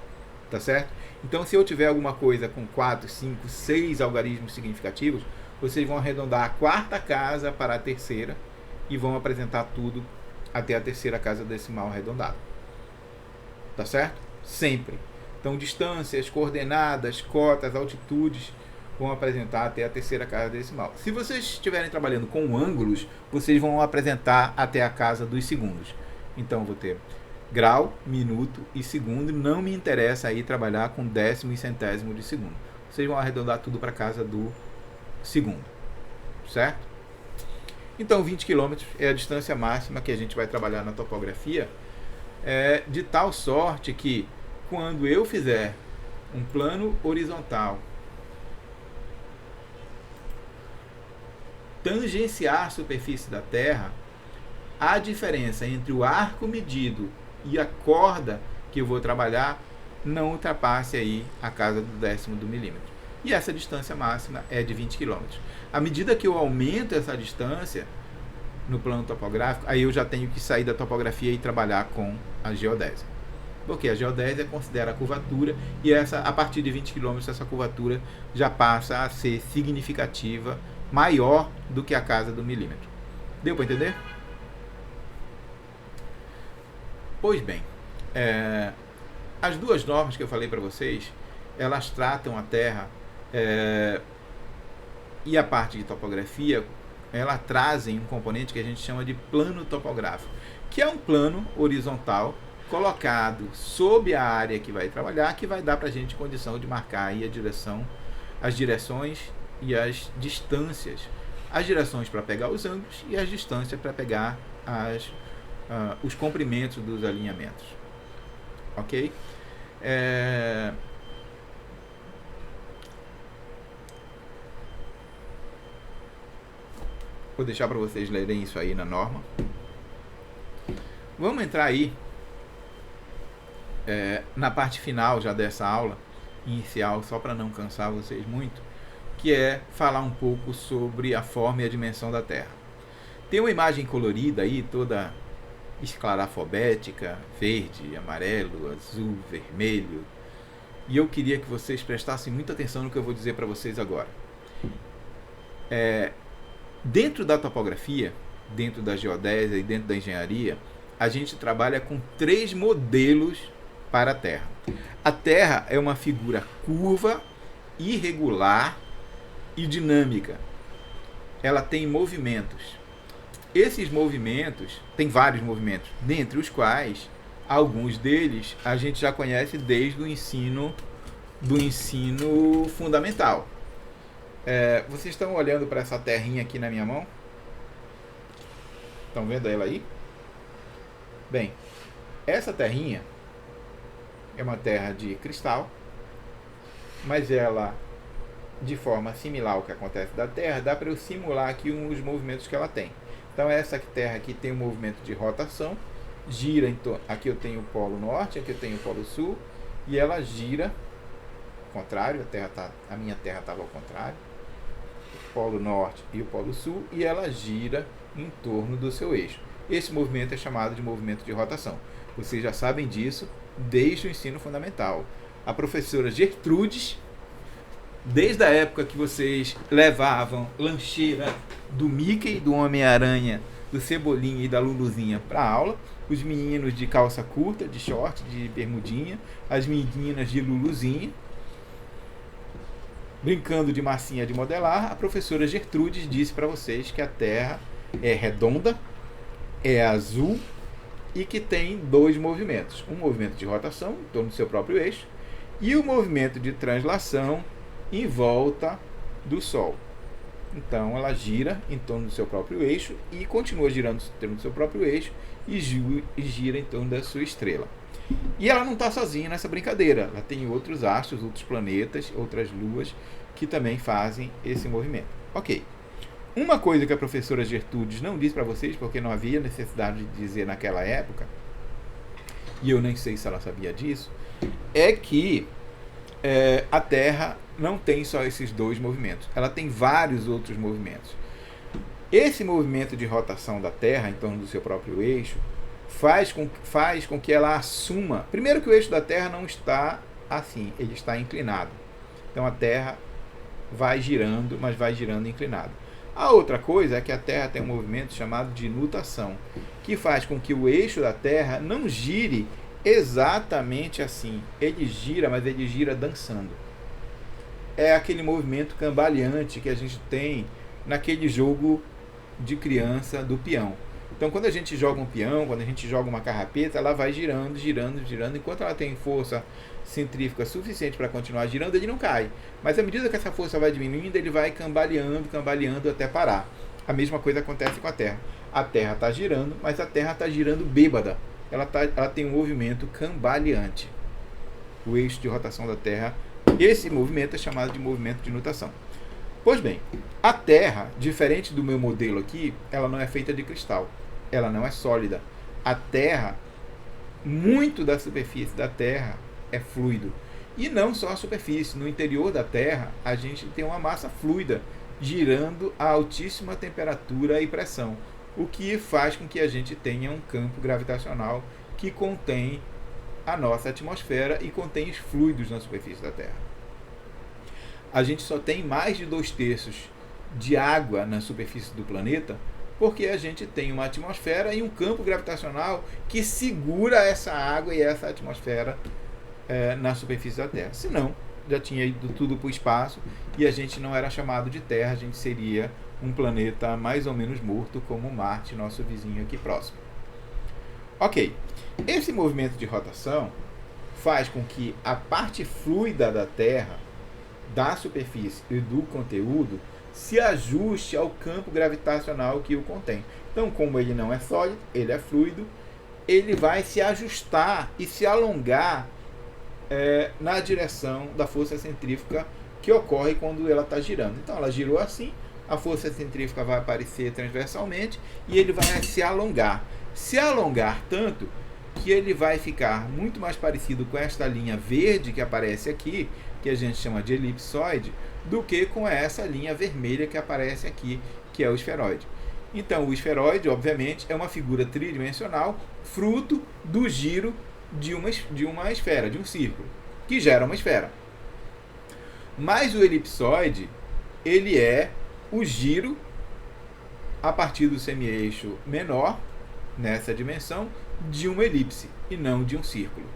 Tá certo? Então, se eu tiver alguma coisa com 4, 5, 6 algarismos significativos, vocês vão arredondar a quarta casa para a terceira e vão apresentar tudo até a terceira casa decimal arredondada. Tá certo? Sempre. Então, distâncias, coordenadas, cotas, altitudes vão apresentar até a terceira casa decimal. Se vocês estiverem trabalhando com ângulos, vocês vão apresentar até a casa dos segundos. Então, vou ter grau, minuto e segundo. Não me interessa aí trabalhar com décimo e centésimo de segundo. Vocês vão arredondar tudo para a casa do segundo. Certo? Então, 20 km é a distância máxima que a gente vai trabalhar na topografia, de tal sorte que, quando eu fizer um plano horizontal tangenciar a superfície da Terra, a diferença entre o arco medido e a corda que eu vou trabalhar não ultrapasse aí a casa do décimo do milímetro. E essa distância máxima é de 20 km. À medida que eu aumento essa distância no plano topográfico, aí eu já tenho que sair da topografia e trabalhar com a geodésia. Porque a geodésia considera a curvatura e a partir de 20 km essa curvatura já passa a ser significativa, maior do que a casa do milímetro. Deu para entender? Pois bem, as duas normas que eu falei para vocês, elas tratam a Terra e a parte de topografia, elas trazem um componente que a gente chama de plano topográfico, que é um plano horizontal colocado sob a área que vai trabalhar, que vai dar para a gente condição de marcar aí as direções e as distâncias. As direções para pegar os ângulos e as distâncias para pegar os comprimentos dos alinhamentos. Ok? Vou deixar para vocês lerem isso aí na norma. Vamos entrar aí na parte final já dessa aula inicial, só para não cansar vocês muito, que é falar um pouco sobre a forma e a dimensão da Terra. Tem uma imagem colorida aí, toda esclarafobética, verde, amarelo, azul, vermelho, e eu queria que vocês prestassem muita atenção no que eu vou dizer para vocês agora. Dentro da topografia, dentro da geodésia e dentro da engenharia, a gente trabalha com 3 modelos para a Terra. A Terra é uma figura curva, irregular e dinâmica. Ela tem movimentos. Esses movimentos, tem vários movimentos, dentre os quais, alguns deles a gente já conhece desde o ensino fundamental. Vocês estão olhando para essa terrinha aqui na minha mão? Estão vendo ela aí? Bem, essa terrinha é uma terra de cristal, mas ela, de forma similar ao que acontece da Terra, dá para eu simular aqui os movimentos que ela tem. Então essa terra aqui tem um movimento de rotação, gira, então aqui eu tenho o polo norte, aqui eu tenho o polo sul, e ela gira ao contrário, a minha terra estava ao contrário, o polo norte e o polo sul, e ela gira em torno do seu eixo. Esse movimento é chamado de movimento de rotação. Vocês já sabem disso desde o ensino fundamental. A professora Gertrudes, desde a época que vocês levavam lancheira do Mickey, do Homem-Aranha, do Cebolinha e da Luluzinha para a aula, os meninos de calça curta, de short, de bermudinha, as meninas de Luluzinha, brincando de massinha de modelar, a professora Gertrudes disse para vocês que a Terra é redonda, é azul e que tem 2 movimentos. Um movimento de rotação em torno do seu próprio eixo e o movimento de translação em volta do Sol. Então ela gira em torno do seu próprio eixo e continua girando em torno do seu próprio eixo e gira em torno da sua estrela. E ela não está sozinha nessa brincadeira. Ela tem outros astros, outros planetas, outras luas que também fazem esse movimento. Ok. Uma coisa que a professora Gertrudes não disse para vocês, porque não havia necessidade de dizer naquela época, e eu nem sei se ela sabia disso, é que a Terra não tem só esses 2 movimentos. Ela tem vários outros movimentos. Esse movimento de rotação da Terra em torno do seu próprio eixo faz com que ela assuma... Primeiro que o eixo da Terra não está assim, ele está inclinado. Então a Terra vai girando, mas vai girando inclinado. A outra coisa é que a Terra tem um movimento chamado de nutação, que faz com que o eixo da Terra não gire exatamente assim. Ele gira, mas ele gira dançando. É aquele movimento cambaleante que a gente tem naquele jogo de criança do peão. Então, quando a gente joga um peão, quando a gente joga uma carrapeta, ela vai girando, girando, girando. Enquanto ela tem força centrífuga suficiente para continuar girando, ele não cai. Mas à medida que essa força vai diminuindo, ele vai cambaleando, cambaleando até parar. A mesma coisa acontece com a Terra. A Terra está girando, mas a Terra está girando bêbada. Ela tem um movimento cambaleante. O eixo de rotação da Terra, esse movimento é chamado de movimento de nutação. Pois bem, a Terra, diferente do meu modelo aqui, ela não é feita de cristal. Ela não é sólida. A Terra, muito da superfície da Terra é fluido. E não só a superfície. No interior da Terra, a gente tem uma massa fluida, girando a altíssima temperatura e pressão, o que faz com que a gente tenha um campo gravitacional que contém a nossa atmosfera e contém os fluidos na superfície da Terra. A gente só tem mais de 2/3 de água na superfície do planeta porque a gente tem uma atmosfera e um campo gravitacional que segura essa água e essa atmosfera na superfície da Terra. Senão, já tinha ido tudo para o espaço e a gente não era chamado de Terra, a gente seria um planeta mais ou menos morto como Marte, nosso vizinho aqui próximo. Ok, esse movimento de rotação faz com que a parte fluida da Terra, da superfície e do conteúdo, se ajuste ao campo gravitacional que o contém. Então, como ele não é sólido, ele é fluido, ele vai se ajustar e se alongar na direção da força centrífuga que ocorre quando ela está girando. Então, ela girou assim, a força centrífuga vai aparecer transversalmente e ele vai se alongar. Se alongar tanto que ele vai ficar muito mais parecido com esta linha verde que aparece aqui, que a gente chama de elipsoide, do que com essa linha vermelha que aparece aqui, que é o esferoide. Então, o esferoide, obviamente, é uma figura tridimensional, fruto do giro de uma esfera, de um círculo, que gera uma esfera. Mas o elipsoide, ele é o giro a partir do semi-eixo menor, nessa dimensão, de uma elipse, e não de um círculo.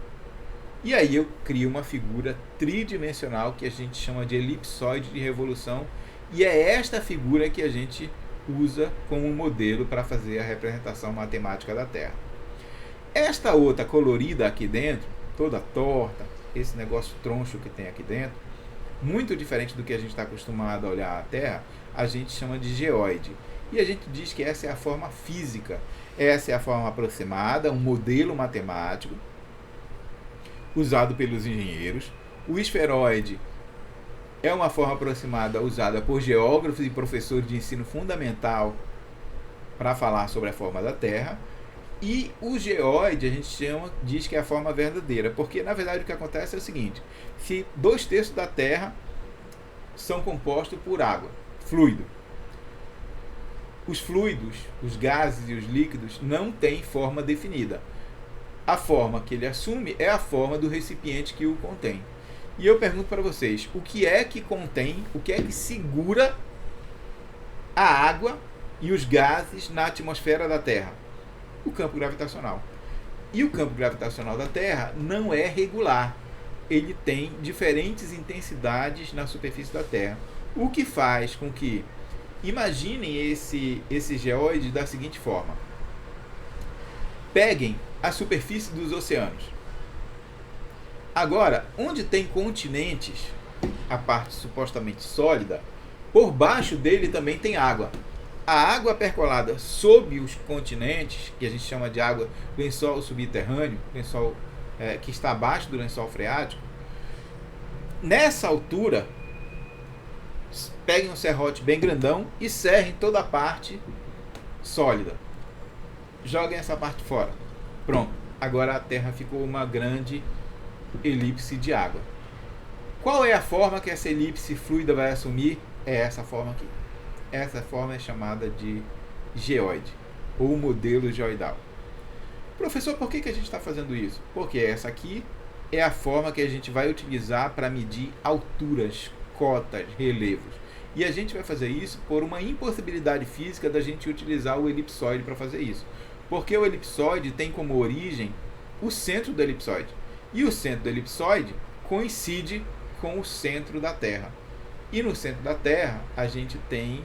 E aí eu crio uma figura tridimensional que a gente chama de elipsoide de revolução, e é esta figura que a gente usa como modelo para fazer a representação matemática da Terra. Esta outra colorida aqui dentro, toda torta, esse negócio troncho que tem aqui dentro, muito diferente do que a gente está acostumado a olhar a Terra, a gente chama de geóide. E a gente diz que essa é a forma física, essa é a forma aproximada, um modelo matemático usado pelos engenheiros. O esferoide é uma forma aproximada usada por geógrafos e professores de ensino fundamental para falar sobre a forma da Terra. E o geóide a gente diz que é a forma verdadeira, porque na verdade o que acontece é o seguinte: se 2/3 da Terra são compostos por água, fluido, os fluidos, os gases e os líquidos não têm forma definida. A forma que ele assume é a forma do recipiente que o contém. E eu pergunto para vocês, o que é que contém, o que é que segura a água e os gases na atmosfera da Terra? O campo gravitacional. E o campo gravitacional da Terra não é regular. Ele tem diferentes intensidades na superfície da Terra. O que faz com que... Imaginem esse geóide da seguinte forma. Peguem a superfície dos oceanos. Agora, onde tem continentes, a parte supostamente sólida, por baixo dele também tem água. A água percolada sob os continentes, que a gente chama de água do lençol subterrâneo, lençol que está abaixo do lençol freático, nessa altura, peguem um serrote bem grandão e serrem toda a parte sólida. Joguem essa parte fora. Pronto. Agora a Terra ficou uma grande elipse de água. Qual é a forma que essa elipse fluida vai assumir? É essa forma aqui. essa forma é chamada de geóide, ou modelo geoidal. Professor, por que a gente está fazendo isso? Porque essa aqui é a forma que a gente vai utilizar para medir alturas, cotas, relevos. E a gente vai fazer isso por uma impossibilidade física da gente utilizar o elipsoide para fazer isso. Porque o elipsoide tem como origem o centro do elipsoide. E o centro do elipsoide coincide com o centro da Terra. E no centro da Terra a gente tem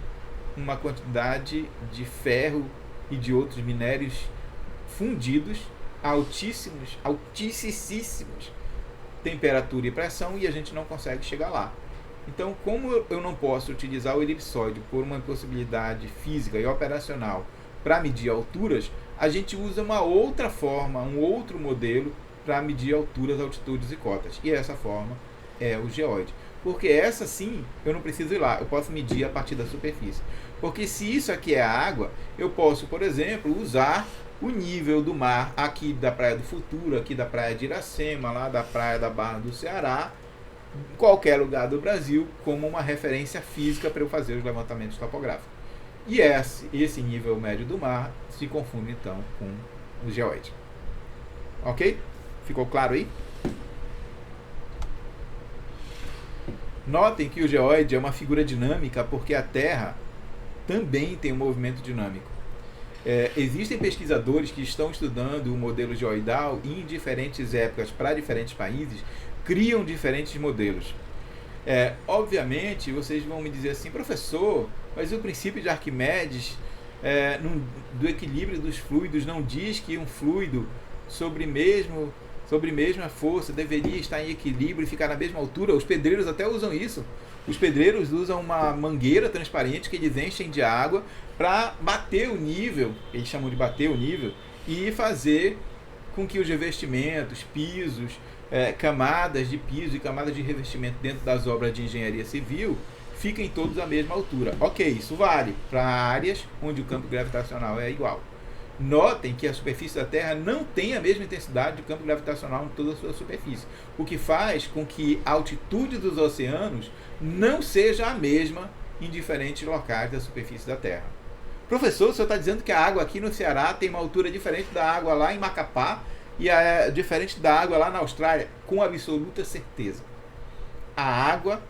uma quantidade de ferro e de outros minérios fundidos a altíssimos temperatura e pressão, e a gente não consegue chegar lá. Então, como eu não posso utilizar o elipsoide por uma impossibilidade física e operacional para medir alturas, a gente usa uma outra forma, um outro modelo para medir alturas, altitudes e cotas. E essa forma é o geóide. Porque essa sim, eu não preciso ir lá, eu posso medir a partir da superfície. Porque se isso aqui é água, eu posso, por exemplo, usar o nível do mar aqui da Praia do Futuro, aqui da Praia de Iracema, lá da Praia da Barra do Ceará, em qualquer lugar do Brasil, como uma referência física para eu fazer os levantamentos topográficos. E esse nível médio do mar se confunde então com o geóide. Ok? Ficou claro aí? Notem que o geóide é uma figura dinâmica porque a Terra também tem um movimento dinâmico. Existem pesquisadores que estão estudando o modelo geoidal e em diferentes épocas, para diferentes países, criam diferentes modelos. Obviamente, vocês vão me dizer assim, professor, mas o princípio de Arquimedes do equilíbrio dos fluidos não diz que um fluido sobre mesma força deveria estar em equilíbrio e ficar na mesma altura? Os pedreiros até usam isso. Os pedreiros usam uma mangueira transparente que eles enchem de água para bater o nível, eles chamam de bater o nível, e fazer com que os revestimentos, pisos, camadas de piso e camadas de revestimento dentro das obras de engenharia civil fiquem todos à mesma altura. Ok, isso vale para áreas onde o campo gravitacional é igual. Notem que a superfície da Terra não tem a mesma intensidade de campo gravitacional em toda a sua superfície, o que faz com que a altitude dos oceanos não seja a mesma em diferentes locais da superfície da Terra. Professor, o senhor está dizendo que a água aqui no Ceará tem uma altura diferente da água lá em Macapá e diferente da água lá na Austrália? Com absoluta certeza. A água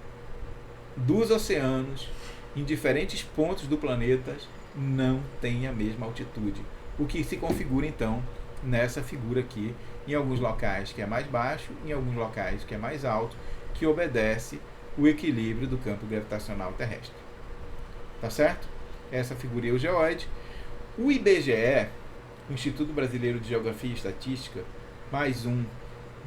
dos oceanos em diferentes pontos do planeta não tem a mesma altitude. O que se configura então nessa figura aqui, em alguns locais que é mais baixo, em alguns locais que é mais alto, que obedece o equilíbrio do campo gravitacional terrestre. Tá certo? Essa figura é o geóide. O IBGE, o Instituto Brasileiro de Geografia e Estatística, mais um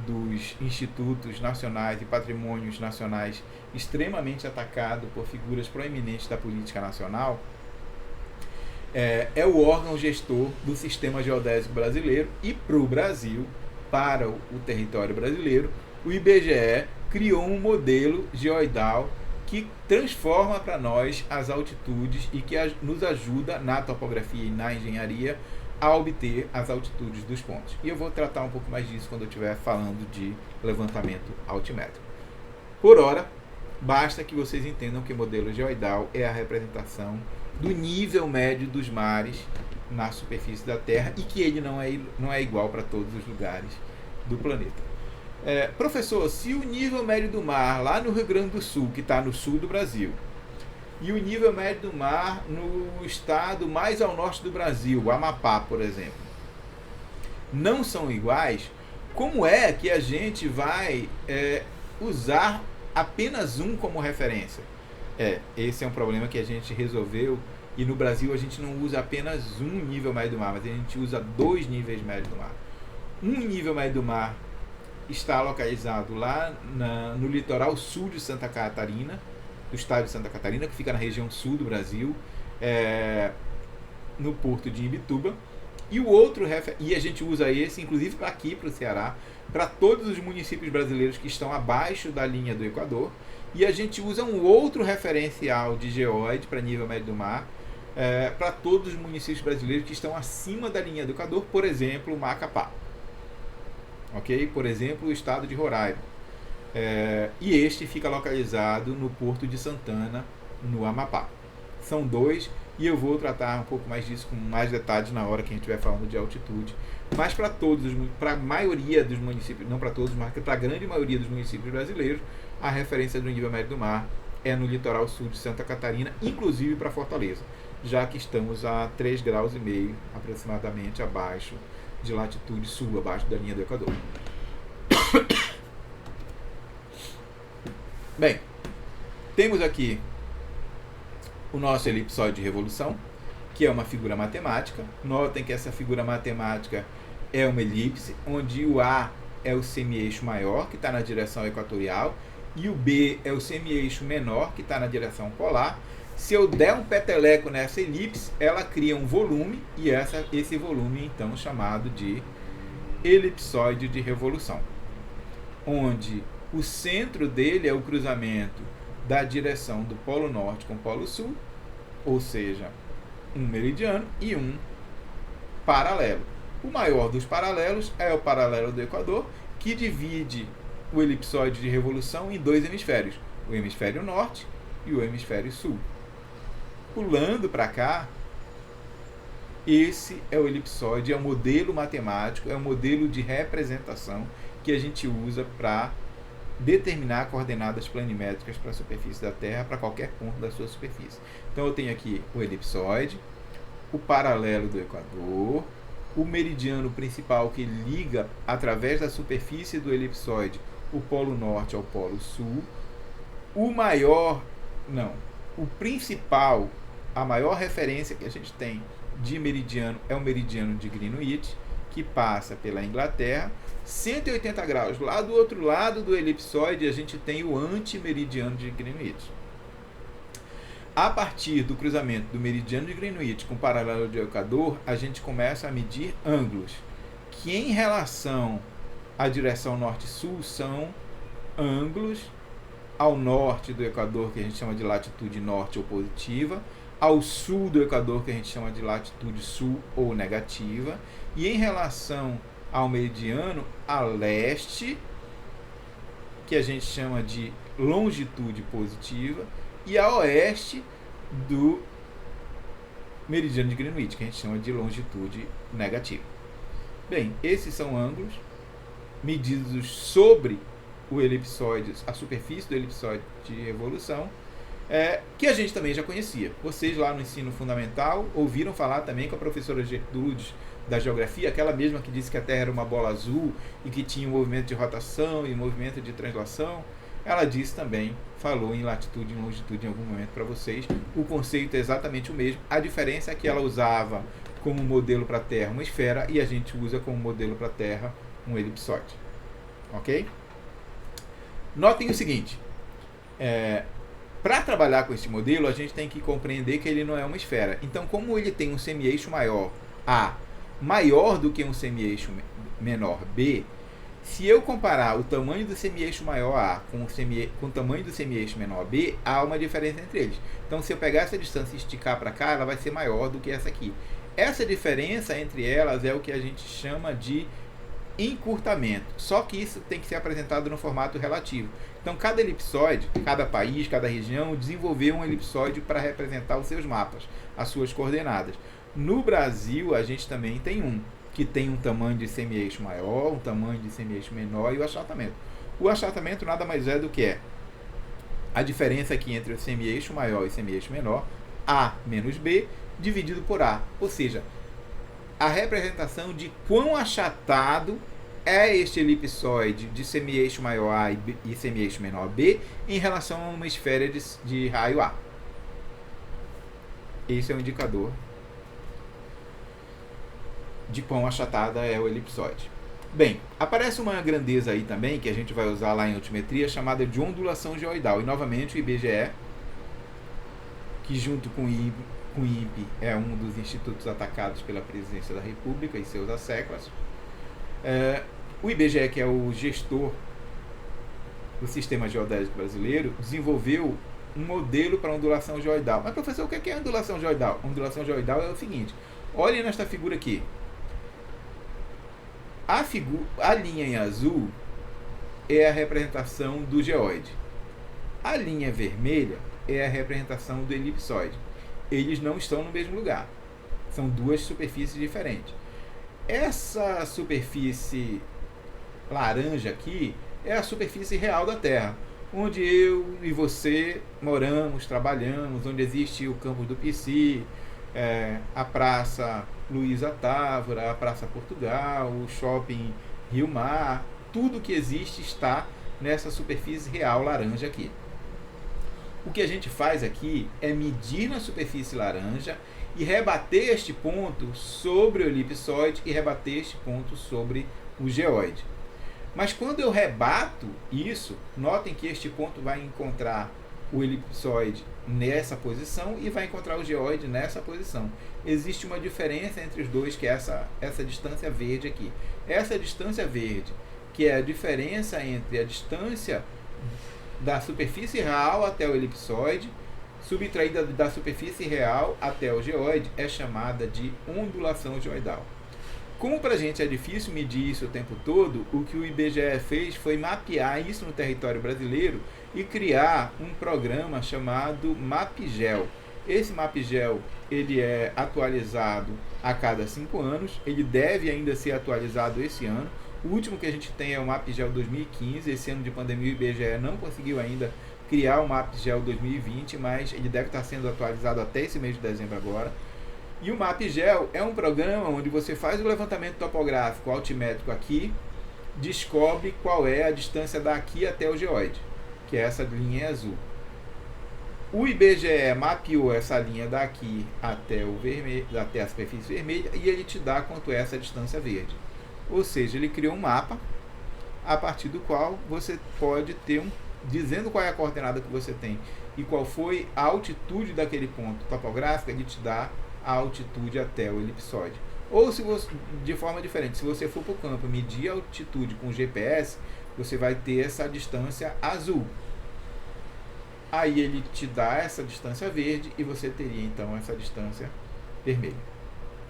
dos institutos nacionais e patrimônios nacionais extremamente atacado por figuras proeminentes da política nacional, é o órgão gestor do sistema geodésico brasileiro, e para o Brasil, para o território brasileiro, o IBGE criou um modelo geoidal que transforma para nós as altitudes e que nos ajuda na topografia e na engenharia a obter as altitudes dos pontos. E eu vou tratar um pouco mais disso quando eu estiver falando de levantamento altimétrico. Por hora, basta que vocês entendam que o modelo geoidal é a representação do nível médio dos mares na superfície da Terra e que ele não é igual para todos os lugares do planeta. Professor, se o nível médio do mar lá no Rio Grande do Sul, que está no sul do Brasil, e o nível médio do mar no estado mais ao norte do Brasil, o Amapá, por exemplo, não são iguais, como é que a gente vai usar apenas um como referência? Esse é um problema que a gente resolveu, e no Brasil a gente não usa apenas um nível médio do mar, mas a gente usa 2 níveis médios do mar. Um nível médio do mar está localizado lá no litoral sul de Santa Catarina, do estado de Santa Catarina, que fica na região sul do Brasil, no porto de Imbituba. E o outro, e a gente usa esse, inclusive, para aqui, para o Ceará, para todos os municípios brasileiros que estão abaixo da linha do Equador. E a gente usa um outro referencial de geóide para nível médio do mar, para todos os municípios brasileiros que estão acima da linha do Equador, por exemplo, Macapá. Ok? Por exemplo, o estado de Roraima. E este fica localizado no Porto de Santana, no Amapá. São dois, e eu vou tratar um pouco mais disso com mais detalhes na hora que a gente estiver falando de altitude. Mas para a maioria dos municípios, não para todos, mas para a grande maioria dos municípios brasileiros, a referência do nível médio do mar é no litoral sul de Santa Catarina, inclusive para Fortaleza, já que estamos a 3,5 graus aproximadamente abaixo de latitude sul, abaixo da linha do Equador. Bem, temos aqui o nosso elipsoide de revolução, que é uma figura matemática. Notem que essa figura matemática é uma elipse, onde o A é o semi-eixo maior, que está na direção equatorial, e o B é o semi-eixo menor, que está na direção polar. Se eu der um peteleco nessa elipse, ela cria um volume, e esse volume, então, chamado de elipsoide de revolução, onde o centro dele é o cruzamento da direção do polo norte com o polo sul, ou seja, um meridiano e um paralelo. O maior dos paralelos é o paralelo do Equador, que divide o elipsoide de revolução em dois hemisférios, o hemisfério norte e o hemisfério sul. Pulando para cá, esse é o elipsoide, é o modelo matemático, é o modelo de representação que a gente usa para determinar coordenadas planimétricas para a superfície da Terra, para qualquer ponto da sua superfície. Então eu tenho aqui o elipsoide, o paralelo do Equador, o meridiano principal que liga através da superfície do elipsoide o polo norte ao polo sul, a maior referência que a gente tem de meridiano é o meridiano de Greenwich, que passa pela Inglaterra. 180 graus, lá do outro lado do elipsoide a gente tem o antimeridiano de Greenwich. A partir do cruzamento do meridiano de Greenwich com o paralelo do Equador, a gente começa a medir ângulos, que em relação à direção norte-sul são ângulos ao norte do Equador, que a gente chama de latitude norte ou positiva, ao sul do Equador, que a gente chama de latitude sul ou negativa, e em relação ao meridiano a leste, que a gente chama de longitude positiva, e a oeste do meridiano de Greenwich, que a gente chama de longitude negativa. Bem, esses são ângulos medidos sobre o elipsoide, a superfície do elipsoide de revolução, que a gente também já conhecia. Vocês lá no ensino fundamental ouviram falar também com a professora Gertrudes da geografia, aquela mesma que disse que a Terra era uma bola azul e que tinha um movimento de rotação e um movimento de translação. Ela disse também, falou em latitude e em longitude em algum momento para vocês. O conceito é exatamente o mesmo. A diferença é que ela usava como modelo para a Terra uma esfera e a gente usa como modelo para a Terra um elipsoide. Ok? Notem o seguinte, para trabalhar com esse modelo a gente tem que compreender que ele não é uma esfera. Então, como ele tem um semi-eixo maior A maior do que um semi-eixo menor B, se eu comparar o tamanho do semi-eixo maior A com o tamanho do semi-eixo menor B, há uma diferença entre eles. Então, se eu pegar essa distância e esticar para cá, ela vai ser maior do que essa aqui. Essa diferença entre elas é o que a gente chama de encurtamento. Só que isso tem que ser apresentado no formato relativo. Então, cada elipsoide, cada país, cada região desenvolveu um elipsoide para representar os seus mapas, as suas coordenadas. No Brasil, a gente também tem um, que tem um tamanho de semi-eixo maior, um tamanho de semi-eixo menor e o achatamento. O achatamento nada mais é do que a diferença aqui entre o semi-eixo maior e o semi-eixo menor, A menos B, dividido por A. Ou seja, a representação de quão achatado é este elipsoide de semi-eixo maior A e semi-eixo menor B em relação a uma esfera de raio A. Esse é um indicador de quão achatada é o elipsoide. Bem, aparece uma grandeza aí também, que a gente vai usar lá em altimetria, chamada de ondulação geoidal. E novamente o IBGE, que junto com o INPE é um dos institutos atacados pela Presidência da República e seus asseclas. O IBGE, que é o gestor do Sistema Geodésico Brasileiro, desenvolveu um modelo para ondulação geoidal. Mas, professor, o que é ondulação geoidal? Ondulação geoidal é o seguinte, olhem nesta figura aqui. A linha em azul é a representação do geóide. A linha vermelha é a representação do elipsoide. eles não estão no mesmo lugar. São duas superfícies diferentes. Essa superfície laranja aqui é a superfície real da Terra, onde eu e você moramos, trabalhamos, onde existe o campus do PC, a Praça Luísa Távora, a Praça Portugal, o Shopping Rio Mar, tudo que existe está nessa superfície real laranja aqui. O que a gente faz aqui é medir na superfície laranja e rebater este ponto sobre o elipsoide e rebater este ponto sobre o geóide. Mas quando eu rebato isso, notem que este ponto vai encontrar o elipsoide nessa posição e vai encontrar o geóide nessa posição. Existe uma diferença entre os dois, que é essa distância verde aqui. Essa distância verde, que é a diferença entre a distância da superfície real até o elipsoide, subtraída da superfície real até o geóide, é chamada de ondulação geoidal. Como para a gente é difícil medir isso o tempo todo, o que o IBGE fez foi mapear isso no território brasileiro e criar um programa chamado MapGel. Esse MapGel ele é atualizado a cada 5 anos, ele deve ainda ser atualizado esse ano. O último que a gente tem é o MapGel 2015, esse ano de pandemia o IBGE não conseguiu ainda criar o MapGel 2020, mas ele deve estar sendo atualizado até esse mês de dezembro agora. E o MapGel é um programa onde você faz o levantamento topográfico altimétrico aqui, descobre qual é a distância daqui até o geóide, que é essa linha azul. O IBGE mapeou essa linha daqui até o vermelho, até a superfície vermelha, e ele te dá quanto é essa distância verde. Ou seja, ele criou um mapa a partir do qual você pode ter dizendo qual é a coordenada que você tem e qual foi a altitude daquele ponto topográfico, ele te dá a altitude até o elipsoide. Ou se você, de forma diferente, se você for para o campo medir a altitude com GPS, você vai ter essa distância azul. Aí ele te dá essa distância verde e você teria então essa distância vermelha.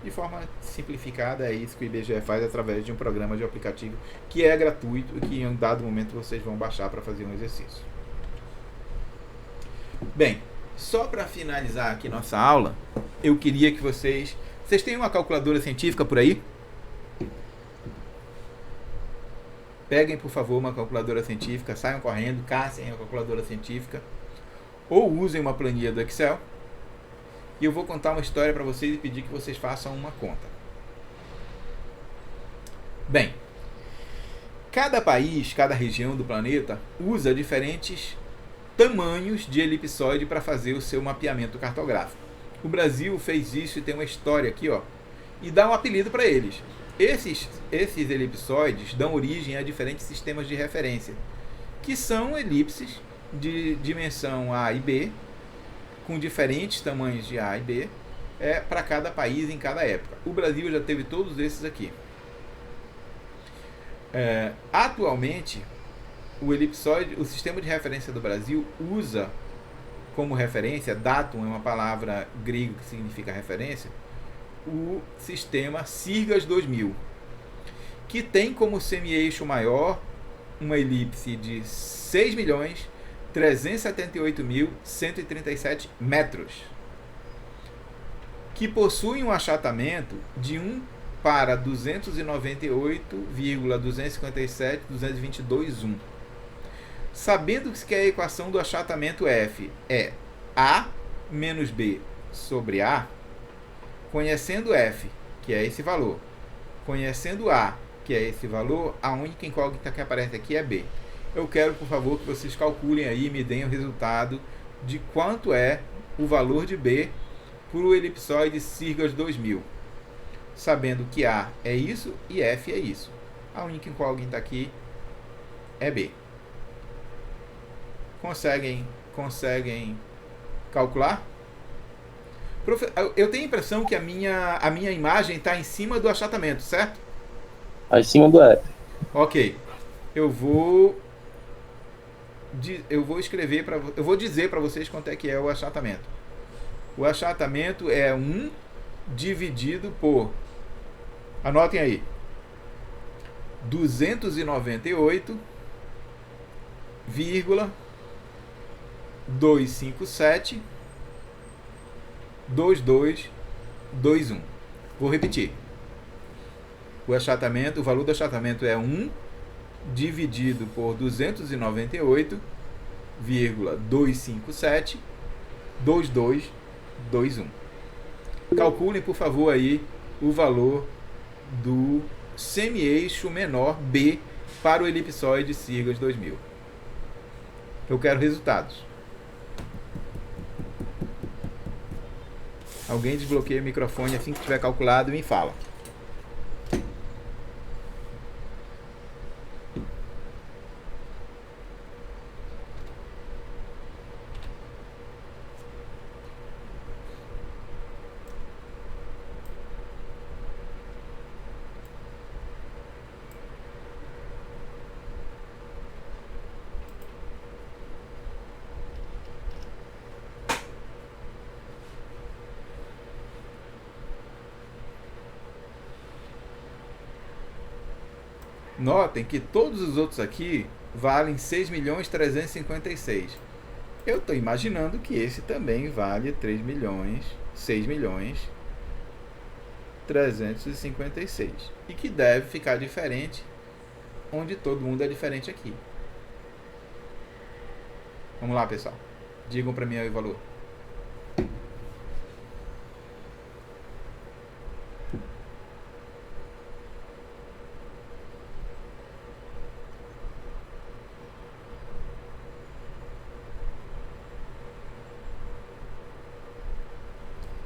De forma simplificada, é isso que o IBGE faz através de um programa de aplicativo que é gratuito e que em um dado momento vocês vão baixar para fazer um exercício. Bem, só para finalizar aqui nossa aula, eu queria que vocês têm uma calculadora científica por aí? Peguem, por favor, uma calculadora científica, saiam correndo, caçem a calculadora científica ou usem uma planilha do Excel. E eu vou contar uma história para vocês e pedir que vocês façam uma conta. Bem, cada país, cada região do planeta usa diferentes tamanhos de elipsoide para fazer o seu mapeamento cartográfico. O Brasil fez isso e tem uma história aqui, ó, e dá um apelido para eles. Esses elipsoides dão origem a diferentes sistemas de referência, que são elipses de dimensão A e B, com diferentes tamanhos de A e B, para cada país em cada época. O Brasil já teve todos esses aqui. Atualmente, o elipsoide, o sistema de referência do Brasil usa como referência, datum é uma palavra grega que significa referência, o sistema Sirgas 2000, que tem como semi-eixo maior uma elipse de 6.378.137 metros, que possui um achatamento de 1 para 298,257.222,1. Sabendo que a equação do achatamento F é A menos B sobre A, conhecendo F, que é esse valor, conhecendo A, que é esse valor, a única incógnita que aparece aqui é B. Eu quero, por favor, que vocês calculem aí e me deem o resultado de quanto é o valor de B para o elipsoide Sirgas 2000. Sabendo que A é isso e F é isso. A única incógnita aqui é B. Conseguem calcular? Eu tenho a impressão que a minha imagem está em cima do achatamento, certo? Acima do F. Ok. Eu vou escrever eu vou dizer para vocês quanto é que é o achatamento. O achatamento é 1 dividido por, anotem aí, 298,257 2221. Vou repetir. O valor do achatamento é 1 dividido por 298,257 2221. Calculem, por favor, aí o valor do semi-eixo menor B para o elipsoide Sirgas 2000. Eu quero resultados. Alguém desbloqueia o microfone assim que tiver calculado e me fala. Notem que todos os outros aqui valem 6.356.000. Eu estou imaginando que esse também vale 6.356.000. E que deve ficar diferente onde todo mundo é diferente aqui. Vamos lá, pessoal. Digam para mim aí o valor.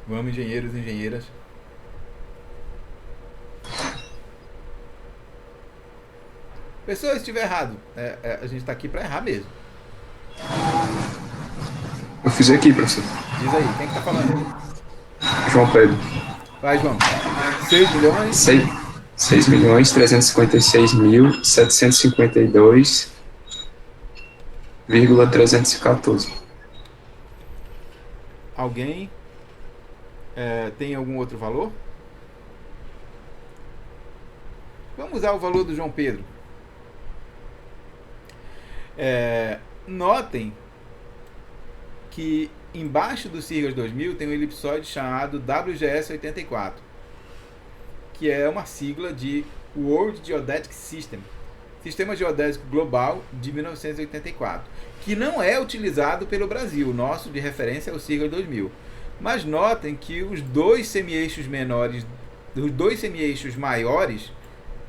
Vamos, engenheiros e engenheiras. Pessoal, se estiver errado, a gente está aqui para errar mesmo. Eu fiz aqui, professor. Diz aí, quem que tá falando? João Pedro. Vai, João. 6 milhões? 6.356.752,314. Alguém tem algum outro valor? Vamos usar o valor do João Pedro. Notem que embaixo do Sirgas 2000 tem um elipsoide chamado WGS84, que é uma sigla de World Geodetic System, Sistema Geodésico Global de 1984, que não é utilizado pelo Brasil. O nosso de referência é o Sirgas 2000. Mas notem que os dois semi-eixos maiores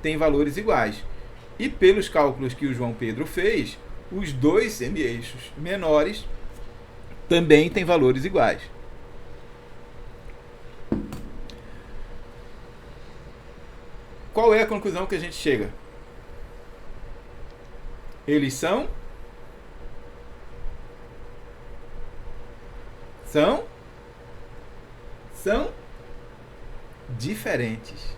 têm valores iguais. E pelos cálculos que o João Pedro fez, os dois semi-eixos menores também têm valores iguais. Qual é a conclusão que a gente chega? Eles são diferentes.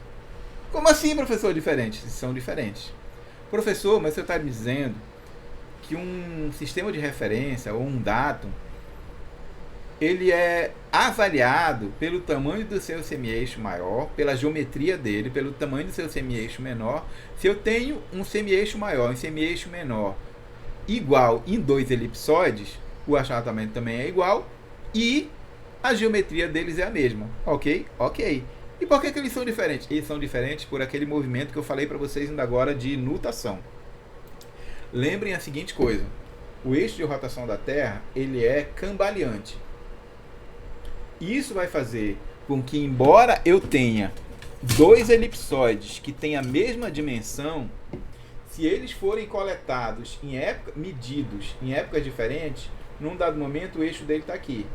Como assim, professor, diferentes? São diferentes. Professor, mas você está dizendo que um sistema de referência ou um datum, ele é avaliado pelo tamanho do seu semi-eixo maior, pela geometria dele, pelo tamanho do seu semi-eixo menor. Se eu tenho um semi-eixo maior e um semi-eixo menor igual em dois elipsoides, o achatamento também é igual e a geometria deles é a mesma. Ok? Ok. E por que eles são diferentes? Eles são diferentes por aquele movimento que eu falei para vocês ainda agora de nutação. Lembrem a seguinte coisa: o eixo de rotação da Terra, ele é cambaleante. Isso vai fazer com que, embora eu tenha dois elipsoides que têm a mesma dimensão, se eles forem coletados medidos em épocas diferentes, num dado momento o eixo dele está aqui.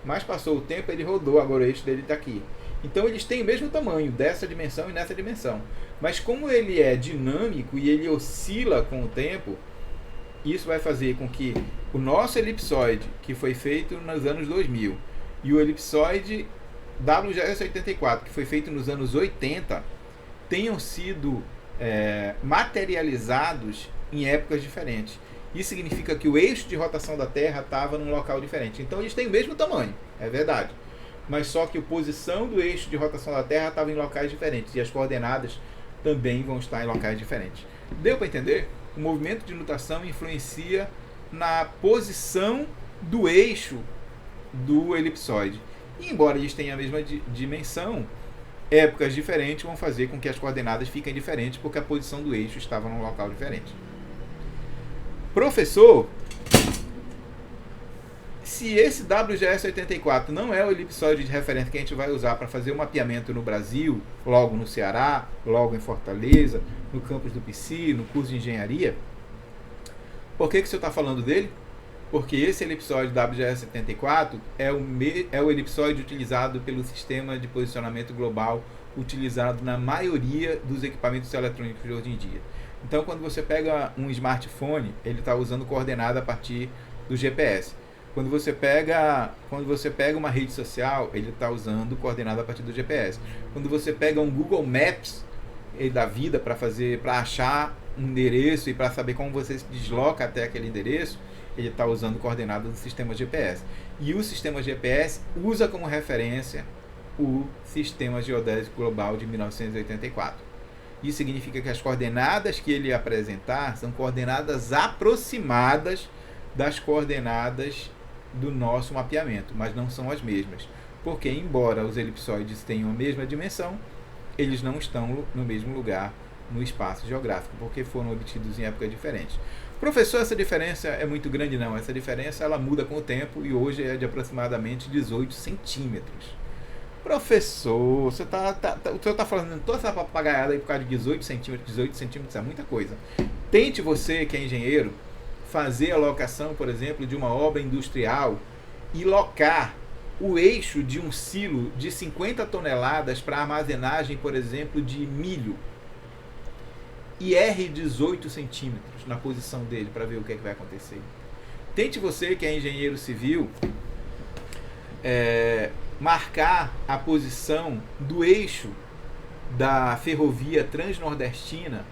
Mas passou o tempo, ele rodou, agora o eixo dele está aqui. Então eles têm o mesmo tamanho, dessa dimensão e nessa dimensão. Mas como ele é dinâmico e ele oscila com o tempo, isso vai fazer com que o nosso elipsoide, que foi feito nos anos 2000, e o elipsoide WGS84, que foi feito nos anos 80, tenham sido materializados em épocas diferentes. Isso significa que o eixo de rotação da Terra estava num local diferente. Então eles têm o mesmo tamanho, é verdade. Mas só que a posição do eixo de rotação da Terra estava em locais diferentes. E as coordenadas também vão estar em locais diferentes. Deu para entender? O movimento de nutação influencia na posição do eixo do elipsoide. E embora eles tenham a mesma dimensão, épocas diferentes vão fazer com que as coordenadas fiquem diferentes, porque a posição do eixo estava num local diferente. Professor, se esse WGS84 não é o elipsoide de referência que a gente vai usar para fazer o mapeamento no Brasil, logo no Ceará, logo em Fortaleza, no campus do PC, no curso de engenharia, por que o senhor está falando dele? Porque esse elipsoide WGS74 é o elipsoide utilizado pelo sistema de posicionamento global utilizado na maioria dos equipamentos eletrônicos de hoje em dia. Então, quando você pega um smartphone, ele está usando coordenada a partir do GPS. Quando você pega uma rede social, ele está usando coordenada a partir do GPS. Quando você pega um Google Maps da vida para achar um endereço e para saber como você se desloca até aquele endereço, ele está usando coordenadas do sistema GPS. E o sistema GPS usa como referência o Sistema Geodésico Global de 1984. Isso significa que as coordenadas que ele apresentar são coordenadas aproximadas das coordenadas do nosso mapeamento, mas não são as mesmas. Porque, embora os elipsoides tenham a mesma dimensão, eles não estão no mesmo lugar no espaço geográfico, porque foram obtidos em épocas diferentes. Professor, essa diferença é muito grande? Não, essa diferença ela muda com o tempo e hoje é de aproximadamente 18 centímetros. Professor, o senhor está falando toda essa papagaiada aí por causa de 18 centímetros é muita coisa. Tente você, que é engenheiro, fazer a locação, por exemplo, de uma obra industrial e locar o eixo de um silo de 50 toneladas para armazenagem, por exemplo, de milho. E erre 18 centímetros na posição dele para ver o que é que vai acontecer. Tente você, que é engenheiro civil, marcar a posição do eixo da ferrovia transnordestina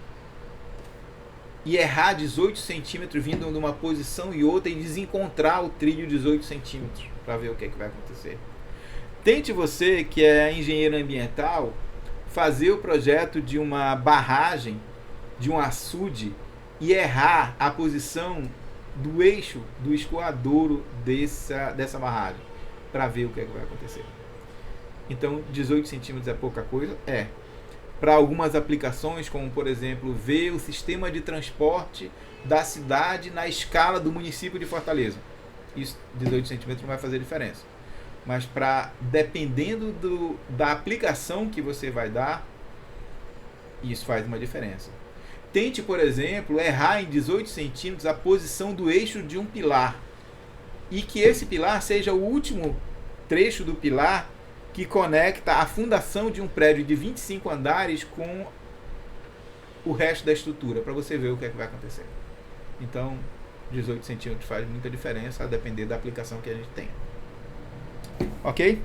e errar 18 centímetros vindo de uma posição e outra e desencontrar o trilho 18 centímetros para ver o que é que vai acontecer. Tente você, que é engenheiro ambiental, fazer o projeto de uma barragem, de um açude, e errar a posição do eixo do escoadouro dessa barragem para ver o que é que vai acontecer. Então, 18 centímetros é pouca coisa? É. Para algumas aplicações, como por exemplo, ver o sistema de transporte da cidade na escala do município de Fortaleza. Isso, 18 centímetros não vai fazer diferença. Mas dependendo da aplicação que você vai dar, isso faz uma diferença. Tente, por exemplo, errar em 18 centímetros a posição do eixo de um pilar. E que esse pilar seja o último trecho do pilar que conecta a fundação de um prédio de 25 andares com o resto da estrutura, para você ver o que é que vai acontecer. Então, 18 centímetros faz muita diferença, a depender da aplicação que a gente tenha. Ok?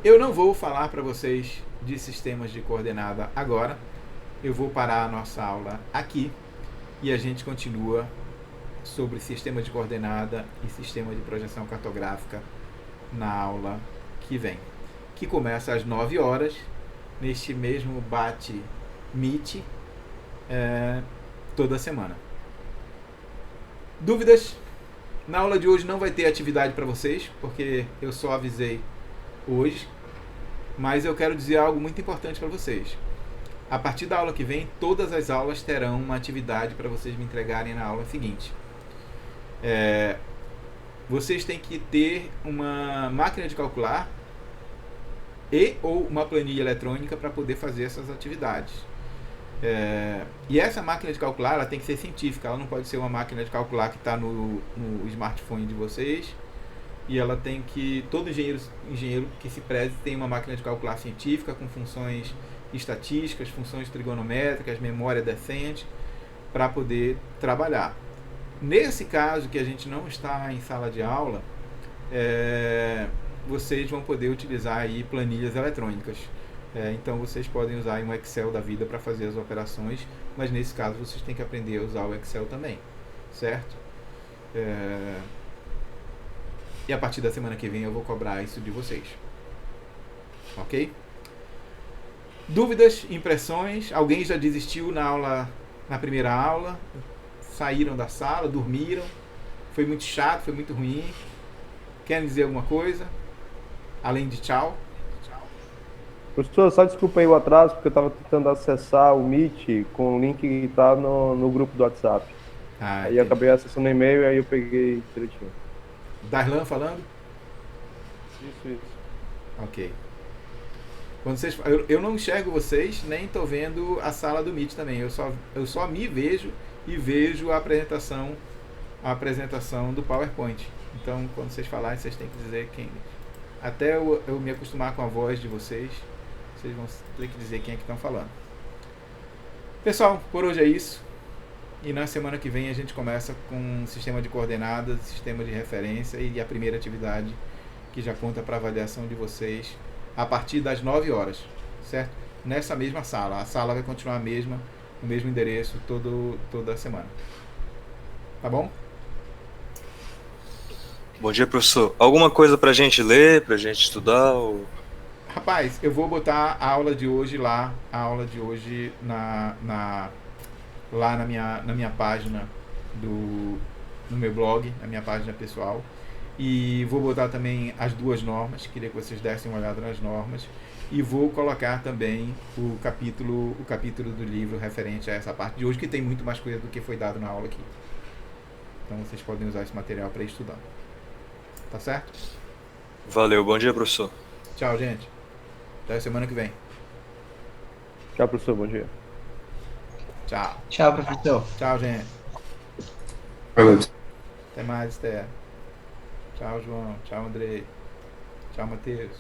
Eu não vou falar para vocês de sistemas de coordenada agora. Eu vou parar a nossa aula aqui e a gente continua sobre sistema de coordenada e sistema de projeção cartográfica na aula que vem, que começa às 9 horas neste mesmo Meet toda semana. Dúvidas? Na aula de hoje não vai ter atividade para vocês, porque eu só avisei hoje, mas eu quero dizer algo muito importante para vocês. A partir da aula que vem, todas as aulas terão uma atividade para vocês me entregarem na aula seguinte. Vocês têm que ter uma máquina de calcular ou uma planilha eletrônica para poder fazer essas atividades. E essa máquina de calcular ela tem que ser científica, ela não pode ser uma máquina de calcular que está no smartphone de vocês. E ela tem que, todo engenheiro que se preze tem uma máquina de calcular científica com funções estatísticas, funções trigonométricas, memória decente, para poder trabalhar. Nesse caso que a gente não está em sala de aula, vocês vão poder utilizar aí planilhas eletrônicas. Então vocês podem usar um Excel da vida para fazer as operações, mas nesse caso vocês têm que aprender a usar o Excel também, certo? E a partir da semana que vem eu vou cobrar isso de vocês. Ok? Dúvidas, impressões? Alguém já desistiu na primeira aula? Saíram da sala, dormiram? Foi muito chato, foi muito ruim? Querem dizer alguma coisa? Além de tchau? Professor, só desculpa aí o atraso, porque eu estava tentando acessar o Meet com o link que está no grupo do WhatsApp. Aí eu acabei acessando o e-mail e aí eu peguei direitinho. Darlan falando? Isso. Ok. Quando vocês, eu não enxergo vocês, nem estou vendo a sala do Meet também. Eu só me vejo e vejo a apresentação do PowerPoint. Então, quando vocês falarem, vocês têm que dizer quem... Até eu me acostumar com a voz de vocês vão ter que dizer quem é que estão falando. Pessoal, por hoje é isso. E na semana que vem a gente começa com um sistema de coordenadas, sistema de referência e a primeira atividade que já conta para avaliação de vocês a partir das 9 horas, certo? Nessa mesma sala. A sala vai continuar a mesma, no mesmo endereço toda a semana. Tá bom? Bom dia, professor. Alguma coisa pra gente ler, pra gente estudar? Ou... Rapaz, eu vou botar a aula de hoje lá, lá na minha página no meu blog, na minha página pessoal. E vou botar também as 2 normas, queria que vocês dessem uma olhada nas normas. E vou colocar também o capítulo do livro referente a essa parte de hoje, que tem muito mais coisa do que foi dado na aula aqui. Então vocês podem usar esse material para estudar. Tá certo? Valeu, bom dia, professor. Tchau, gente. Até semana que vem. Tchau, professor, bom dia. Tchau. Tchau, professor. Tchau, gente. Valeu. Até mais, Esther. Tchau, João. Tchau, Andrei. Tchau, Matheus.